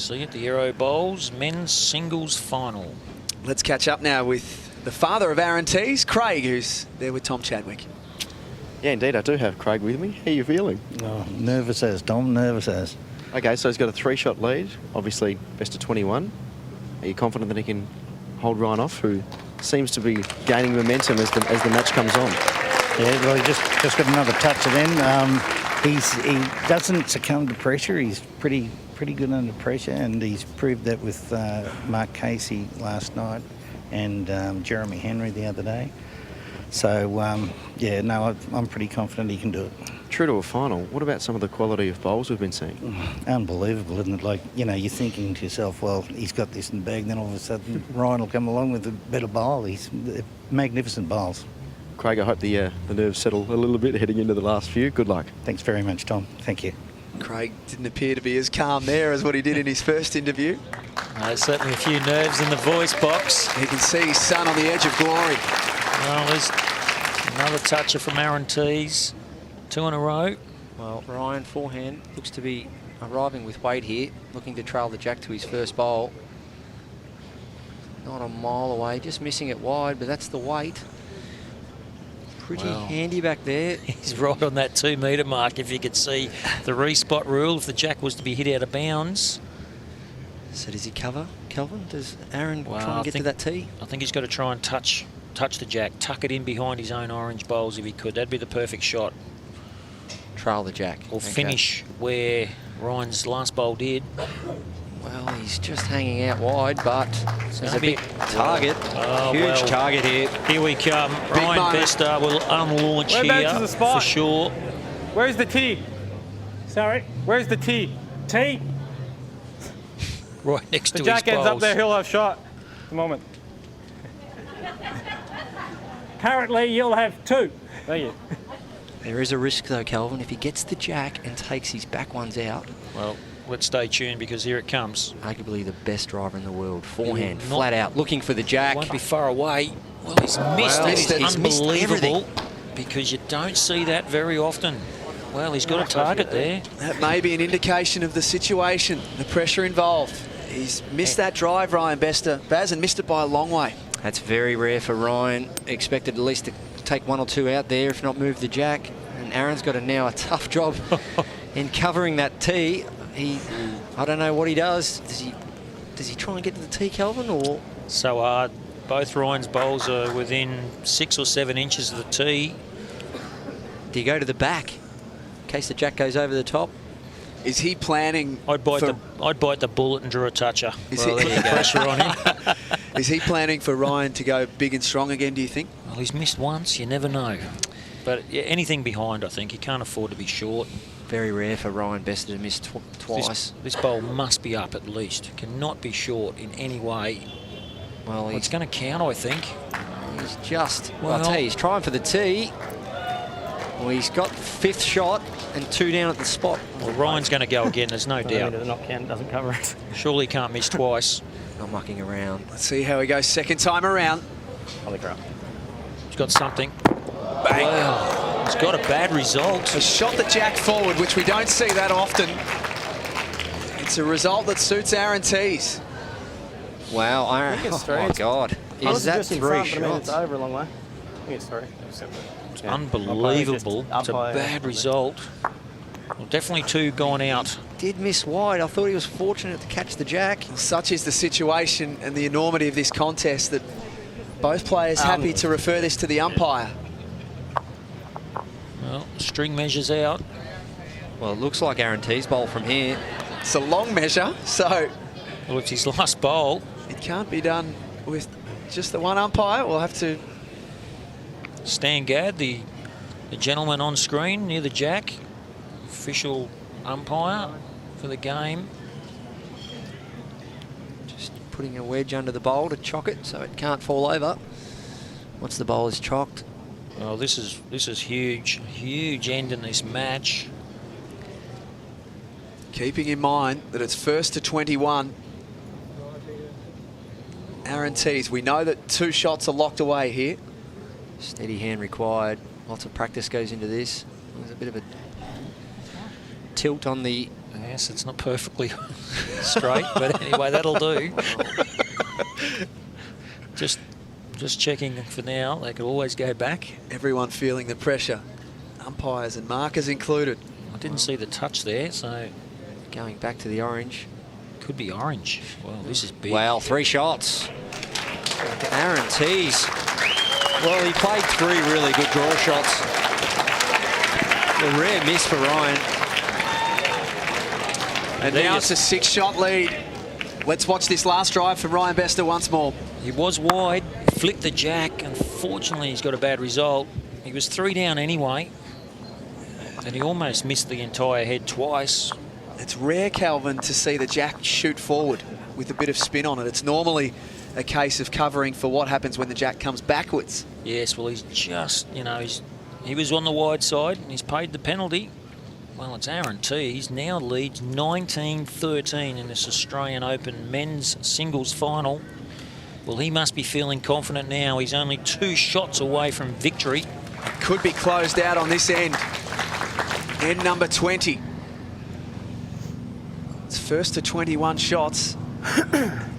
see it, the Aero Bowls men's singles final. Let's catch up now with the father of Aaron Teys, Craig, who's there with Tom Chadwick. Yeah, indeed, I do have Craig with me. How are you feeling? Oh, nervous as, Tom, nervous as. Okay, so he's got a 3-shot lead, obviously best of 21. Are you confident that he can hold Ryan off, who seems to be gaining momentum as the match comes on? Yeah, well, he just got another touch of then. He doesn't succumb to pressure. He's pretty good under pressure, and he's proved that with Mark Casey last night and 𝘗𝘳𝘦𝘴𝘦𝘯𝘵 Henry the other day. So, yeah, no, I'm pretty confident he can do it. True to a final, what about some of the quality of bowls we've been seeing? Unbelievable, isn't it? Like, you know, you're thinking to yourself, well, he's got this in the bag, then all of a sudden Ryan will come along with a better bowl. He's magnificent bowls. Craig, I hope the nerves settle a little bit heading into the last few. Good luck. Thanks very much, Tom. Thank you. Craig didn't appear to be as calm there as what he did in his first interview. There's certainly a few nerves in the voice box. You can see his son on the edge of glory. Well, there's another toucher from Aaron Teys. 2 in a row. Well, Ryan, forehand, looks to be arriving with weight here, looking to trail the jack to his first bowl. Not a mile away, just missing it wide, but that's the weight. Pretty handy back there. He's right on that 2 metre mark, if you could see the respot rule, if the jack was to be hit out of bounds. So does he cover, Kelvin? Does Aaron try and get to that tee? I think he's got to try and touch the jack, tuck it in behind his own orange bowls if he could. That'd be the perfect shot. Trail the jack. Or finish where Ryan's last bowl did. Well, he's just hanging out wide, but there's a big target. Oh, Huge target here. Here we come. Ryan Bester will unlaunch here for sure. Where's the tee? Sorry, where's the tee? Tee? Right next to the his jack ends up bowls. there, he'll have shot. At the moment. Currently, you'll have 2. Thank you. There is a risk, though, Kelvin. If he gets the jack and takes his back ones out. Well, let's stay tuned because here it comes. Arguably the best driver in the world. Forehand, flat out, looking for the jack. Won't be far away. Well, he's missed it. He's unbelievable because you don't see that very often. Well, he's got a target there. That may be an indication of the situation, the pressure involved. He's missed that drive, Ryan Bester. Baz, and missed it by a long way. That's very rare for Ryan. Expected at least to take 1 or 2 out there, if not move the jack. And Aaron's got now a tough job in covering that tee. I don't know what he does. Does he try and get to the tee, Kelvin, or? So hard. Both Ryan's bowls are within 6 or 7 inches of the tee. Do you go to the back in case the jack goes over the top? Is he planning? I'd bite the bullet and draw a toucher. Is Put pressure on him. Is he planning for Ryan to go big and strong again, do you think? Well, he's missed once. You never know. But yeah, anything behind, I think. He can't afford to be short. Very rare for Ryan Bester to miss twice. This bowl must be up at least. Cannot be short in any way. Well, it's going to count, I think. He's just... Well, I'll tell you, he's trying for the tee. Well, he's got 5th shot and 2 down at the spot. Well, Ryan's going to go again, there's no doubt. The knock count doesn't cover it. Surely he can't miss twice. Not mucking around. Let's see how he goes second time around. He's got something. Bang. Wow. He's got a bad result. He shot the jack forward, which we don't see that often. It's a result that suits Aaron Teys. Wow, Aaron. Oh, my God. Is that 3 shots? It's over a long way. I think it's 3. It's unbelievable. It's a bad result. Well, definitely 2 gone out. Did miss wide. I thought he was fortunate to catch the jack. Such is the situation and the enormity of this contest that both players happy to refer this to the umpire. Well, string measures out. Well, it looks like Aaron Teys' bowl from here. It's a long measure, so... Well, it's his last bowl. It can't be done with just the one umpire. We'll have to... Stan Gadd, the gentleman on screen near the jack, official umpire for the game. Just putting a wedge under the bowl to chock it so it can't fall over. Once the bowl is chocked. Well, this is huge end in this match. Keeping in mind that it's 1st to 21. Aaron Teys, we know that 2 shots are locked away here. Steady hand required. Lots of practice goes into this. There's a bit of a tilt on the Yes, it's not perfectly straight, but anyway, that'll do. Just checking for now. They could always go back. Everyone feeling the pressure, umpires and markers included. I didn't see the touch there, so Going back to the orange. could be orange. Well, this is big. Wow, 3 shots. Aaron Teys. Well, he played 3 really good draw shots. A rare miss for Ryan. And now it's a 6-shot lead. Let's watch this last drive for Ryan Bester once more. He was wide, flicked the jack. Unfortunately, he's got a bad result. He was 3 down anyway, and he almost missed the entire head twice. It's rare, Calvin, to see the jack shoot forward with a bit of spin on it. It's normally a case of covering for what happens when the jack comes backwards. Yes, well, he's just, you know, he was on the wide side and he's paid the penalty. Well, it's Aaron Teys now leads 19-13 in this Australian Open men's singles final. Well, he must be feeling confident now. He's only 2 shots away from victory. Could be closed out on this end. End number 20. It's first to 21 shots.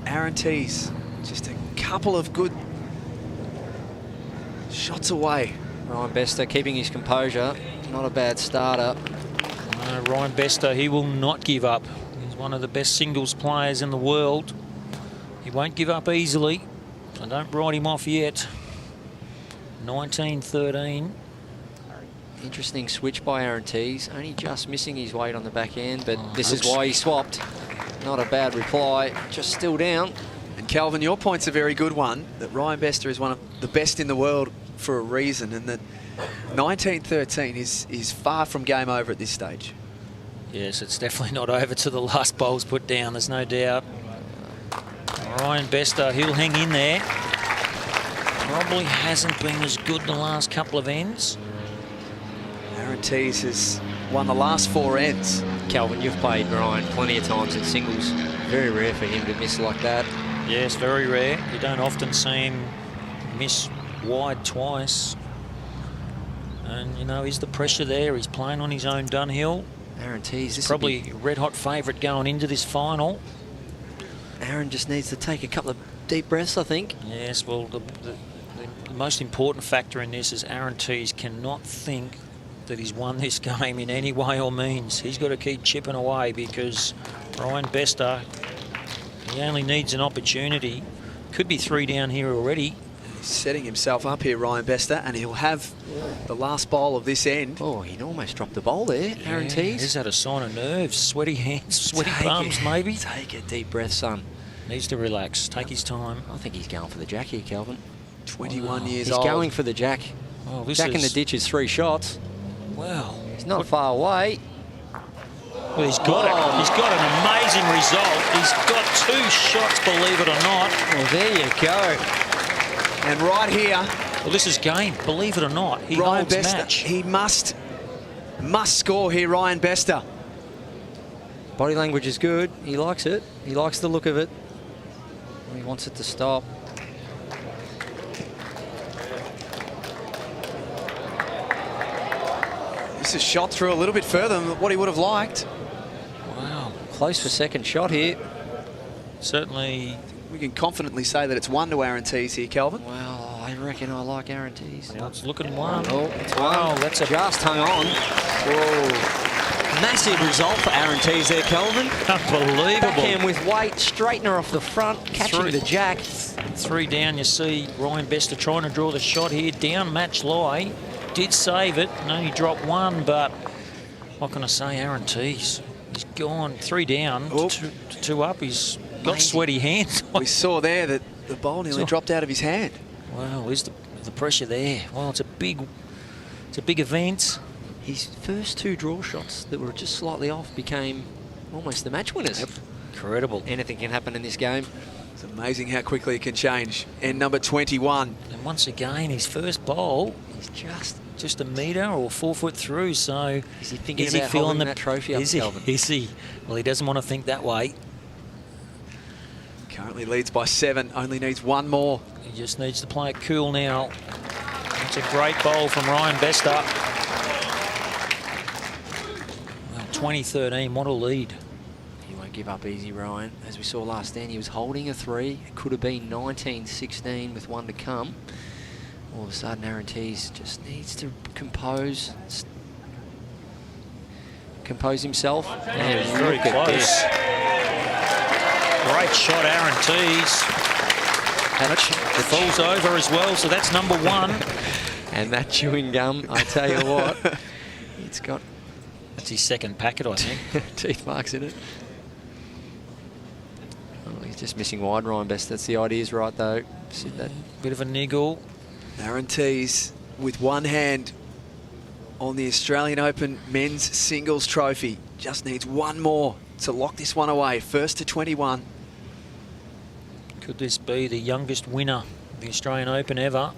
Aaron Teys, just a couple of good shots away. Ryan Bester keeping his composure. Not a bad starter. Ryan Bester, he will not give up. He's one of the best singles players in the world. He won't give up easily, so don't write him off yet. 19-13. Interesting switch by Aaron Teys. Only just missing his weight on the back end, but this is why he swapped. Not a bad reply, just still down. And Calvin, your point's a very good one, that Ryan Bester is one of the best in the world for a reason, and that 19-13 is far from game over at this stage. Yes, it's definitely not over till the last bowl's put down, there's no doubt. Ryan Bester, he'll hang in there. Probably hasn't been as good the last couple of ends. Aaron Teys has won the last 4 ends. Calvin, you've played Ryan plenty of times in singles. Very rare for him to miss like that. Yes, very rare. You don't often see him miss wide twice. And, you know, is the pressure there? He's playing on his own Dunhill. Aaron Teys, He's probably a red-hot favourite going into this final. Aaron just needs to take a couple of deep breaths, I think. Yes, well, the most important factor in this is Aaron Teys cannot think that he's won this game in any way or means. He's got to keep chipping away because Ryan Bester, he only needs an opportunity. Could be 3 down here already. He's setting himself up here, Ryan Bester, and he'll have the last bowl of this end. Oh, he almost dropped the bowl there, Aaron Teys. He's had a sign of nerves, sweaty hands, sweaty palms maybe. Take a deep breath, son. Needs to relax, take his time. I think he's going for the jack here, Calvin. 21 years he's old. He's going for the jack. Oh, this Jack in the is... ditch is 3 shots. Wow. He's not far away. Well, he's got it. He's got an amazing result. He's got 2 shots, believe it or not. Well, there you go. And right here, well, this is game, believe it or not. He Ryan holds Bester, match. he must score here, Ryan Bester. Body language is good. He likes it. He likes the look of it. He wants it to stop. This is shot through a little bit further than what he would have liked. Wow. Close for second shot here. Certainly. We can confidently say that it's 1 to Aaron Teys here, Calvin. Well, I reckon I like Aaron Teys. Well, it's looking 1. Oh, it's wow, 1. that's a... Just hung on. Whoa. Massive result for Aaron Teys there, Kelvin. Unbelievable. Backhand with weight, straightener off the front, catching the jack. 3 down, you see Ryan Bester trying to draw the shot here. Down match lie. Did save it, and only dropped 1, but what can I say, Aaron Teys? He's gone 3 down, to 2 up. He's got sweaty hands. We saw there that the ball nearly dropped out of his hand. Wow, is the pressure there? Well, it's a big event. His first 2 draw shots that were just slightly off became almost the match winners. Yep. Incredible. Anything can happen in this game. It's amazing how quickly it can change. End number 21. And once again, his first bowl is just a metre or 4 foot through. So is he thinking about holding that trophy up, Calvin? Is he? Well, he doesn't want to think that way. Currently leads by 7. Only needs 1 more. He just needs to play it cool now. It's a great bowl from Ryan Bester. Well, 2013. What a lead. He won't give up easy, Ryan. As we saw last stand, he was holding a 3. It could have been 19-16 with 1 to come. All of a sudden, Aaron Teys just needs to compose himself. Yeah, very close. Great shot, Aaron Teys. That falls over as well, so that's number 1. And that chewing gum, I tell you what, it's got... That's his second packet, I think. Teeth marks in it. Oh, he's just missing wide, Ryan Best. That's the idea's right, though. Sit that. Bit of a niggle. Aaron Teys with one hand on the Australian Open men's singles trophy. Just needs one more to lock this one away. First to 21. Could this be the youngest winner of the Australian Open ever?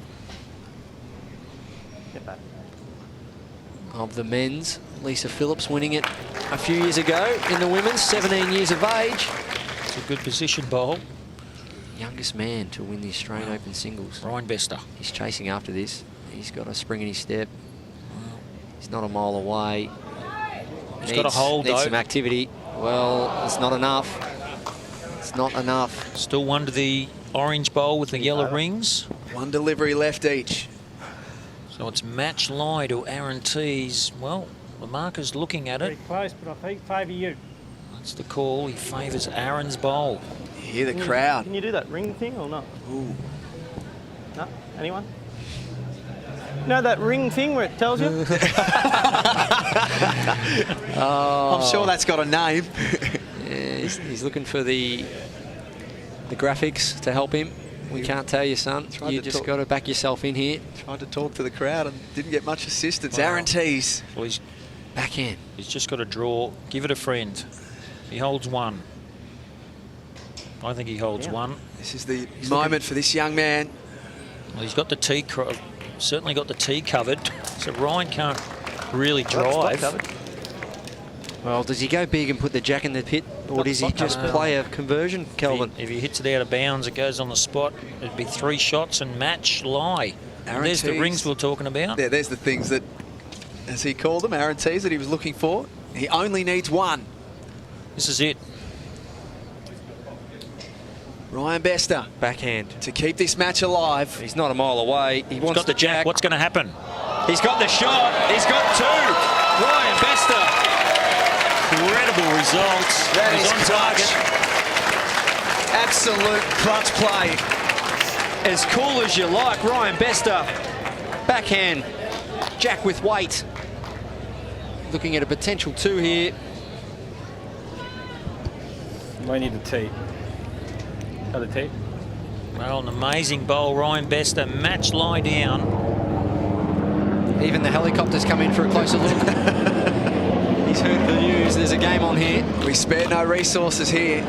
Of the men's, Lisa Phillips winning it a few years ago. In the women's, 17 years of age. It's a good position, bowl. Youngest man to win the Australian Open singles. Ryan Bester. He's chasing after this. He's got a spring in his step. He's not a mile away. He's got a hold, needs though. some activity. Well, it's not enough. It's not enough. Still one to the orange bowl with the yellow rings. One delivery left each. So it's match lie to Aaron Teys. Well, the marker's looking at it. Very close, but I favour you. That's the call. He favours Aaron's bowl. You hear the crowd. Can you do that ring thing or not? Ooh. No? Anyone? No, that ring thing where it tells you? I'm sure that's got a name. Yeah, he's looking for the graphics to help him. We can't tell you, son. You just got to back yourself in here. Tried to talk to the crowd and didn't get much assistance. Wow. Aaron Teys. Well, he's backhand. He's just got to draw. Give it a friend. He holds 1. I think he holds 1. This is the moment for this young man. Well, he's got the tee, certainly got the tee covered. So Ryan can't really drive. Well, does he go big and put the jack in the pit, or does he just play a conversion, Kelvin? If he hits it out of bounds, it goes on the spot. It'd be 3 shots and match lie. And there's the rings we're talking about. Yeah, there's the things that, as he called them, Aaron Teys, that he was looking for. He only needs 1. This is it. Ryan Bester. Backhand. To keep this match alive. He's not a mile away. He's got the jack. What's going to happen? He's got the shot. He's got 2. Ryan Bester. Incredible results. That is on clutch. Absolute clutch play. As cool as you like, Ryan Bester. Backhand. Jack with weight. Looking at a potential 2 here. Might need the tee. Other tee. Well, an amazing bowl, Ryan Bester. Match lie down. Even the helicopters come in for a closer look. He's heard the news. There's a game on here. We spare no resources here.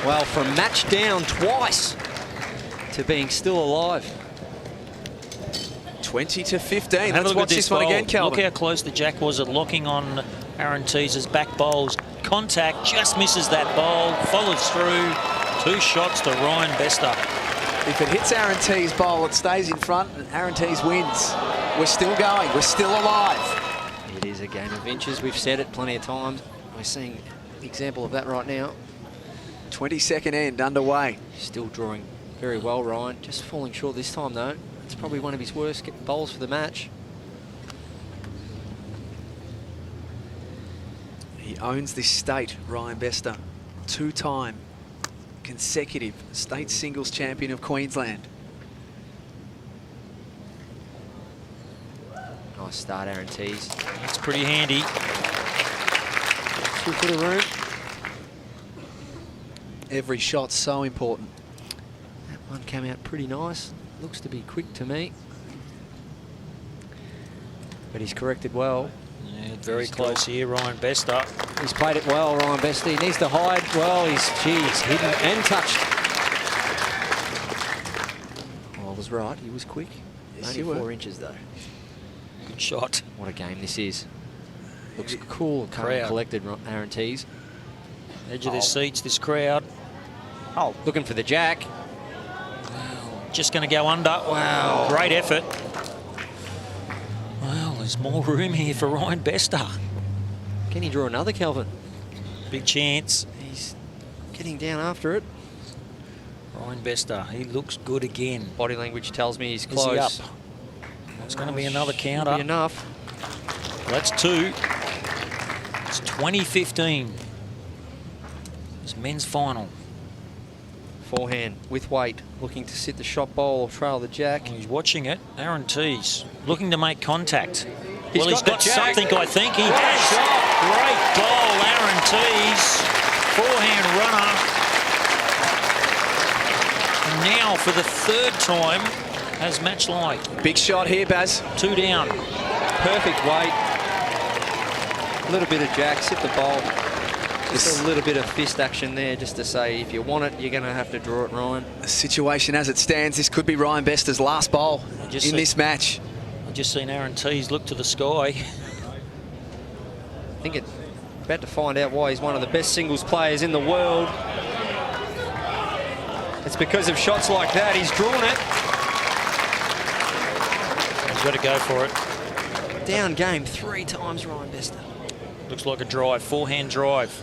Well, from match down twice to being still alive. 20-15. Have a Let's look watch at this one bowl. again, Kelvin. Look how close the jack was at locking on Aaron Teys' back bowls. Contact, just misses that bowl, follows through. 2 shots to Ryan Bester. If it hits Aaron Teys' bowl, it stays in front and Aaron Teys wins. We're still going. We're still alive. It is a game of inches. We've said it plenty of times. We're seeing an example of that right now. 22nd end underway. Still drawing very well, Ryan. Just falling short this time, though. It's probably one of his worst bowls for the match. He owns this state, Ryan Bester. 2-time consecutive state singles champion of Queensland. Nice start, Aaron Teys. That's pretty handy. 2 foot of room. Every shot's so important. That one came out pretty nice. Looks to be quick to me. But he's corrected well. Yeah, very close here, Ryan Bester. He's played it well, Ryan Bester. He needs to hide well. He's hidden and touched. Well, I was right. He was quick. Yes, Only you were. 4 inches, though. Good shot. What a game this is. Looks cool, calm and collected, Aaron Teys. Edge of their seats, this crowd. Oh, looking for the jack. Just going to go under. Wow. Great effort. Well, there's more room here for Ryan Bester. Can he draw another, Kelvin? Big chance. He's getting down after it. Ryan Bester, he looks good again. Body language tells me he's Is close. he up? It's going to be another counter. Should be enough. That's 2. It's 2015. It's men's final. Forehand with weight, looking to sit the shot bowl or trail the jack. He's watching it. Aaron Teys looking to make contact. He's got something, I think. He does. Great goal, Aaron Teys. Forehand runner. And now, for the 3rd time, has match light. Big shot here, Baz. 2 down. Perfect weight. A little bit of jack, sit the bowl. Just a little bit of fist action there, just to say if you want it, you're going to have to draw it, Ryan. The situation as it stands, this could be Ryan Bester's last bowl in this match. I've just seen Aaron Teys look to the sky. I think it's about to find out why he's one of the best singles players in the world. It's because of shots like that. He's drawn it. He's got to go for it. Down game 3 times, Ryan Bester. Looks like a drive. Forehand drive.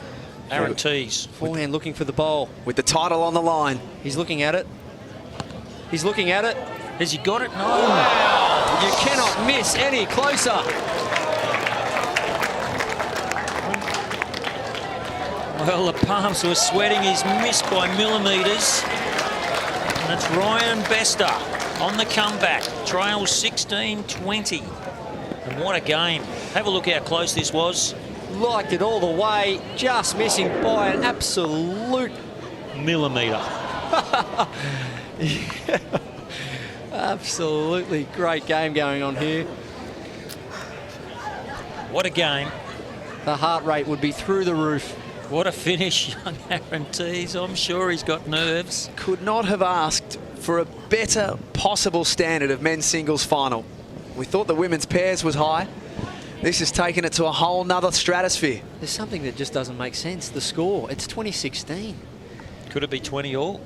Aaron Teys. Forehand looking for the bowl. With the title on the line. He's looking at it. He's looking at it. Has he got it? No. Wow. You cannot miss any closer. Well, the palms were sweating. He's missed by millimetres. And it's Ryan Bester on the comeback. Trail 16-20. And what a game. Have a look how close this was. Liked it all the way, just missing by an absolute millimetre. Yeah. Absolutely great game going on here. What a game. The heart rate would be through the roof. What a finish, young Aaron Teys. I'm sure he's got nerves. Could not have asked for a better possible standard of men's singles final. We thought the women's pairs was high. This has taken it to a whole nother stratosphere. There's something that just doesn't make sense. The score, it's 2016. Could it be 20 all?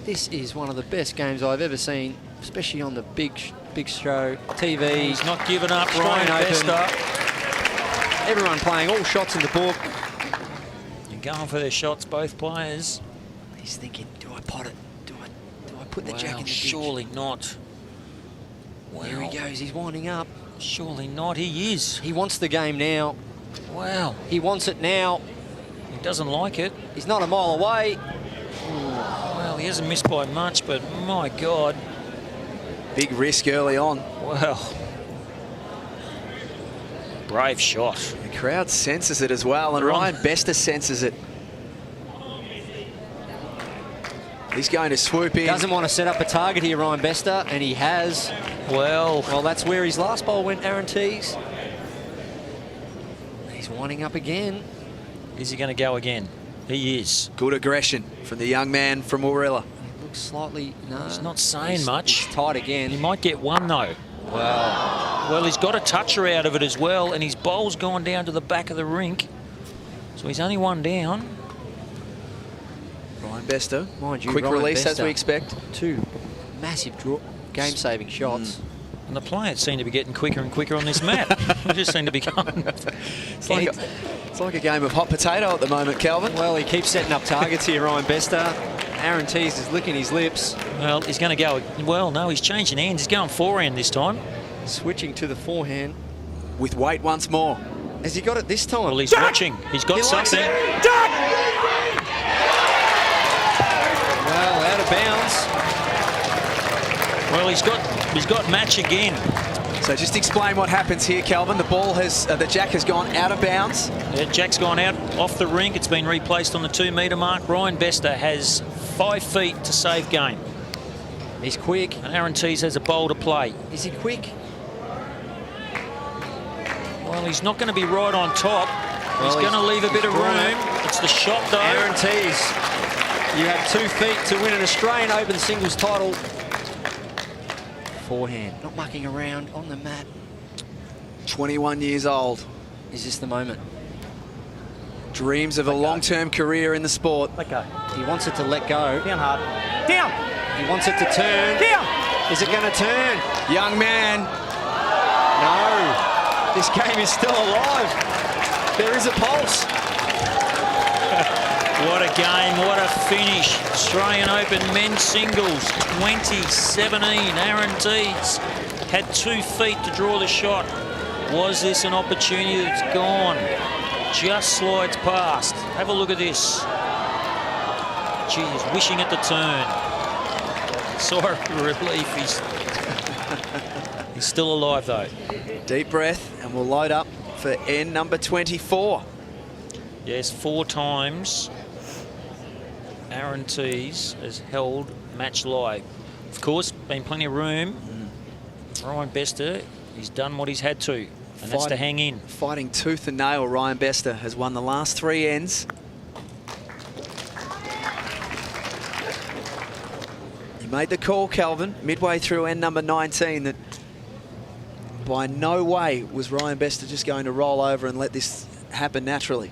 This is one of the best games I've ever seen, especially on the big show TV. He's not giving up, Ryan Bester. Everyone playing all shots in the book. And going for their shots, both players. He's thinking, do I pot it? Do I put the jack in the ditch? Surely not. Well, here he goes, he's winding up. Surely not, he is. He wants the game now. Wow. He wants it now. He doesn't like it. He's not a mile away. Well, he hasn't missed by much, but my God. Big risk early on. Wow. Brave shot. The crowd senses it as well, and Ryan Bester senses it. He's going to swoop in. Doesn't want to set up a target here, Ryan Bester, and he has. Well, that's where his last bowl went, Aaron Teys. He's winding up again. Is he going to go again? He is. Good aggression from the young man from Warilla. He looks slightly... No. He's not saying much. He's tight again. He might get one, though. Wow. Well, he's got a toucher out of it as well, and his bowl's gone down to the back of the rink. So he's only one down. Ryan Bester, mind you, quick Ryan release Bester, as we expect. 2 massive game-saving shots. And the players seem to be getting quicker and quicker on this mat. They just seem to be going. It's like a game of hot potato at the moment, Kelvin. Well, he keeps setting up targets here, Ryan Bester. Aaron Teys is licking his lips. Well, he's going to go... Well, no, he's changing hands. He's going forehand this time. Switching to the forehand. With weight once more. Has he got it this time? Well, he's watching. He's got something. Well, out of bounds. Well, he's got match again. So just explain what happens here, Kelvin. The ball has, the jack has gone out of bounds. Yeah, jack's gone out off the rink. It's been replaced on the 2 metre mark. Ryan Bester has 5 feet to save game. He's quick. And Aaron Teys has a bowl to play. Is he quick? Well, he's not going to be right on top. Well, he's going to leave a bit of room. It's the shot, though. Aaron Teys, you have 2 feet to win an Australian Open singles title. Forehand, not mucking around on the mat. 21 years old. Is this the moment? Dreams of a long-term career in the sport. Let go. He wants it to let go. Down hard. Down. He wants it to turn. Down. Is it going to turn? Young man. No, this game is still alive. There is a pulse. What a game, what a finish. Australian Open men's singles, 2017. Aaron Teys had 2 feet to draw the shot. Was this an opportunity that's gone? Just slides past. Have a look at this. Geez, wishing at the turn. Sigh of relief. He's still alive though. Deep breath, and we'll load up for end number 24. Yes, 4 times Aaron Teys has held match live. Of course, been plenty of room. Ryan Bester, he's done what he's had to, and that's to hang in. Fighting tooth and nail, Ryan Bester has won the last 3 ends. You made the call, Kelvin, midway through end number 19, that by no way was Ryan Bester just going to roll over and let this happen naturally.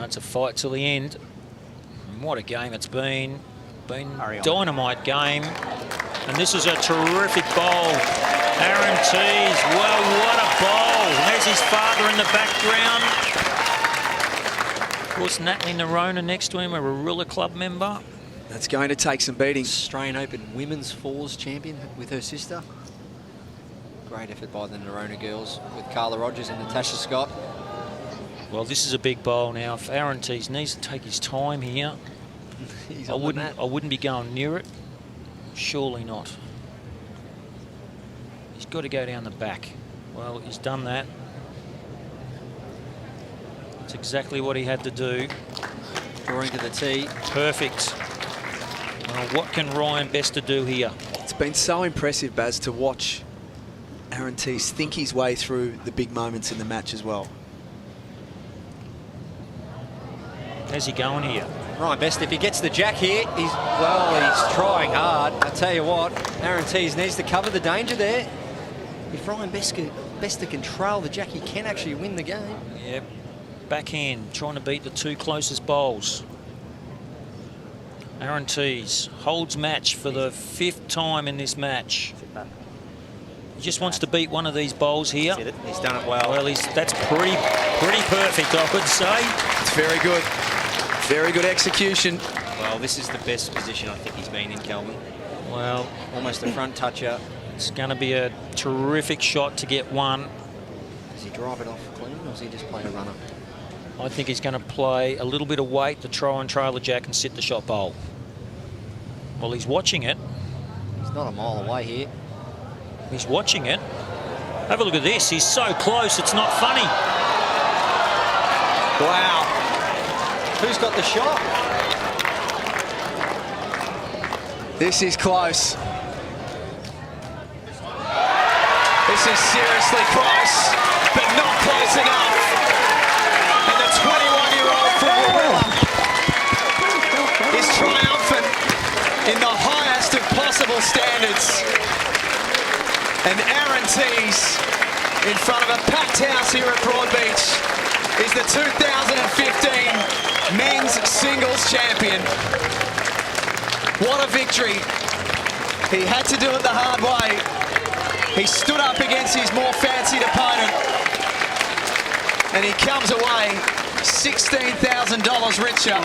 It's a fight till the end. And what a game it's been. Dynamite game. And this is a terrific bowl. Aaron Teys, well, what a bowl. There's his father in the background. Of course, Natalie Nerona next to him, a Warilla Club member. That's going to take some beating. Australian Open women's fours champion with her sister. Great effort by the Nerona girls with Carla Rogers and Natasha Scott. Well, this is a big bowl now. If Aaron Teys needs to take his time here, I wouldn't be going near it. Surely not. He's got to go down the back. Well, he's done that. That's exactly what he had to do. Drawing to the tee. Perfect. Well, what can Ryan Bester do here? It's been so impressive, Baz, to watch Aaron Teys think his way through the big moments in the match as well. How's he going here? Ryan Bester, if he gets the jack here, he's trying hard. I tell you what, Aaron Teys needs to cover the danger there. If Ryan Bester can trail the jack, he can actually win the game. Yep. Backhand, trying to beat the 2 closest bowls. Aaron Teys holds match for the 5th time in this match. He just wants to beat one of these bowls here. He's done it well. Well, that's pretty perfect, I would say. It's very good. Very good execution. Well, this is the best position I think he's been in, Kelvin. Well, almost a front toucher. It's going to be a terrific shot to get one. Does he drive it off clean, or does he just play a runner? I think he's going to play a little bit of weight to try and trail the jack and sit the shot bowl. Well, he's watching it. He's not a mile away here. He's watching it. Have a look at this. He's so close, it's not funny. Wow. Who's got the shot? This is close. This is seriously close, but not close enough. And the 21-year-old from Warilla is triumphant in the highest of possible standards. And Aaron Teys, in front of a packed house here at Broadbeach, is the 2015 men's singles champion. What a victory. He had to do it the hard way. He stood up against his more fancied opponent, and he comes away $16,000 richer.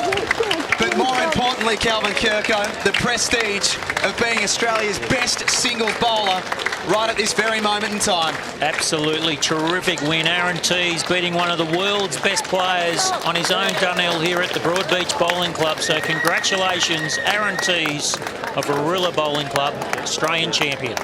But more importantly, Calvin 𝘗𝘳𝘰𝘶𝘥, the prestige of being Australia's best singles bowler right at this very moment in time. Absolutely terrific win. Aaron Teys beating one of the world's best players on his own dunhill here at the Broadbeach Bowling Club. So congratulations, Aaron Teys of Warilla Bowling Club, Australian champion.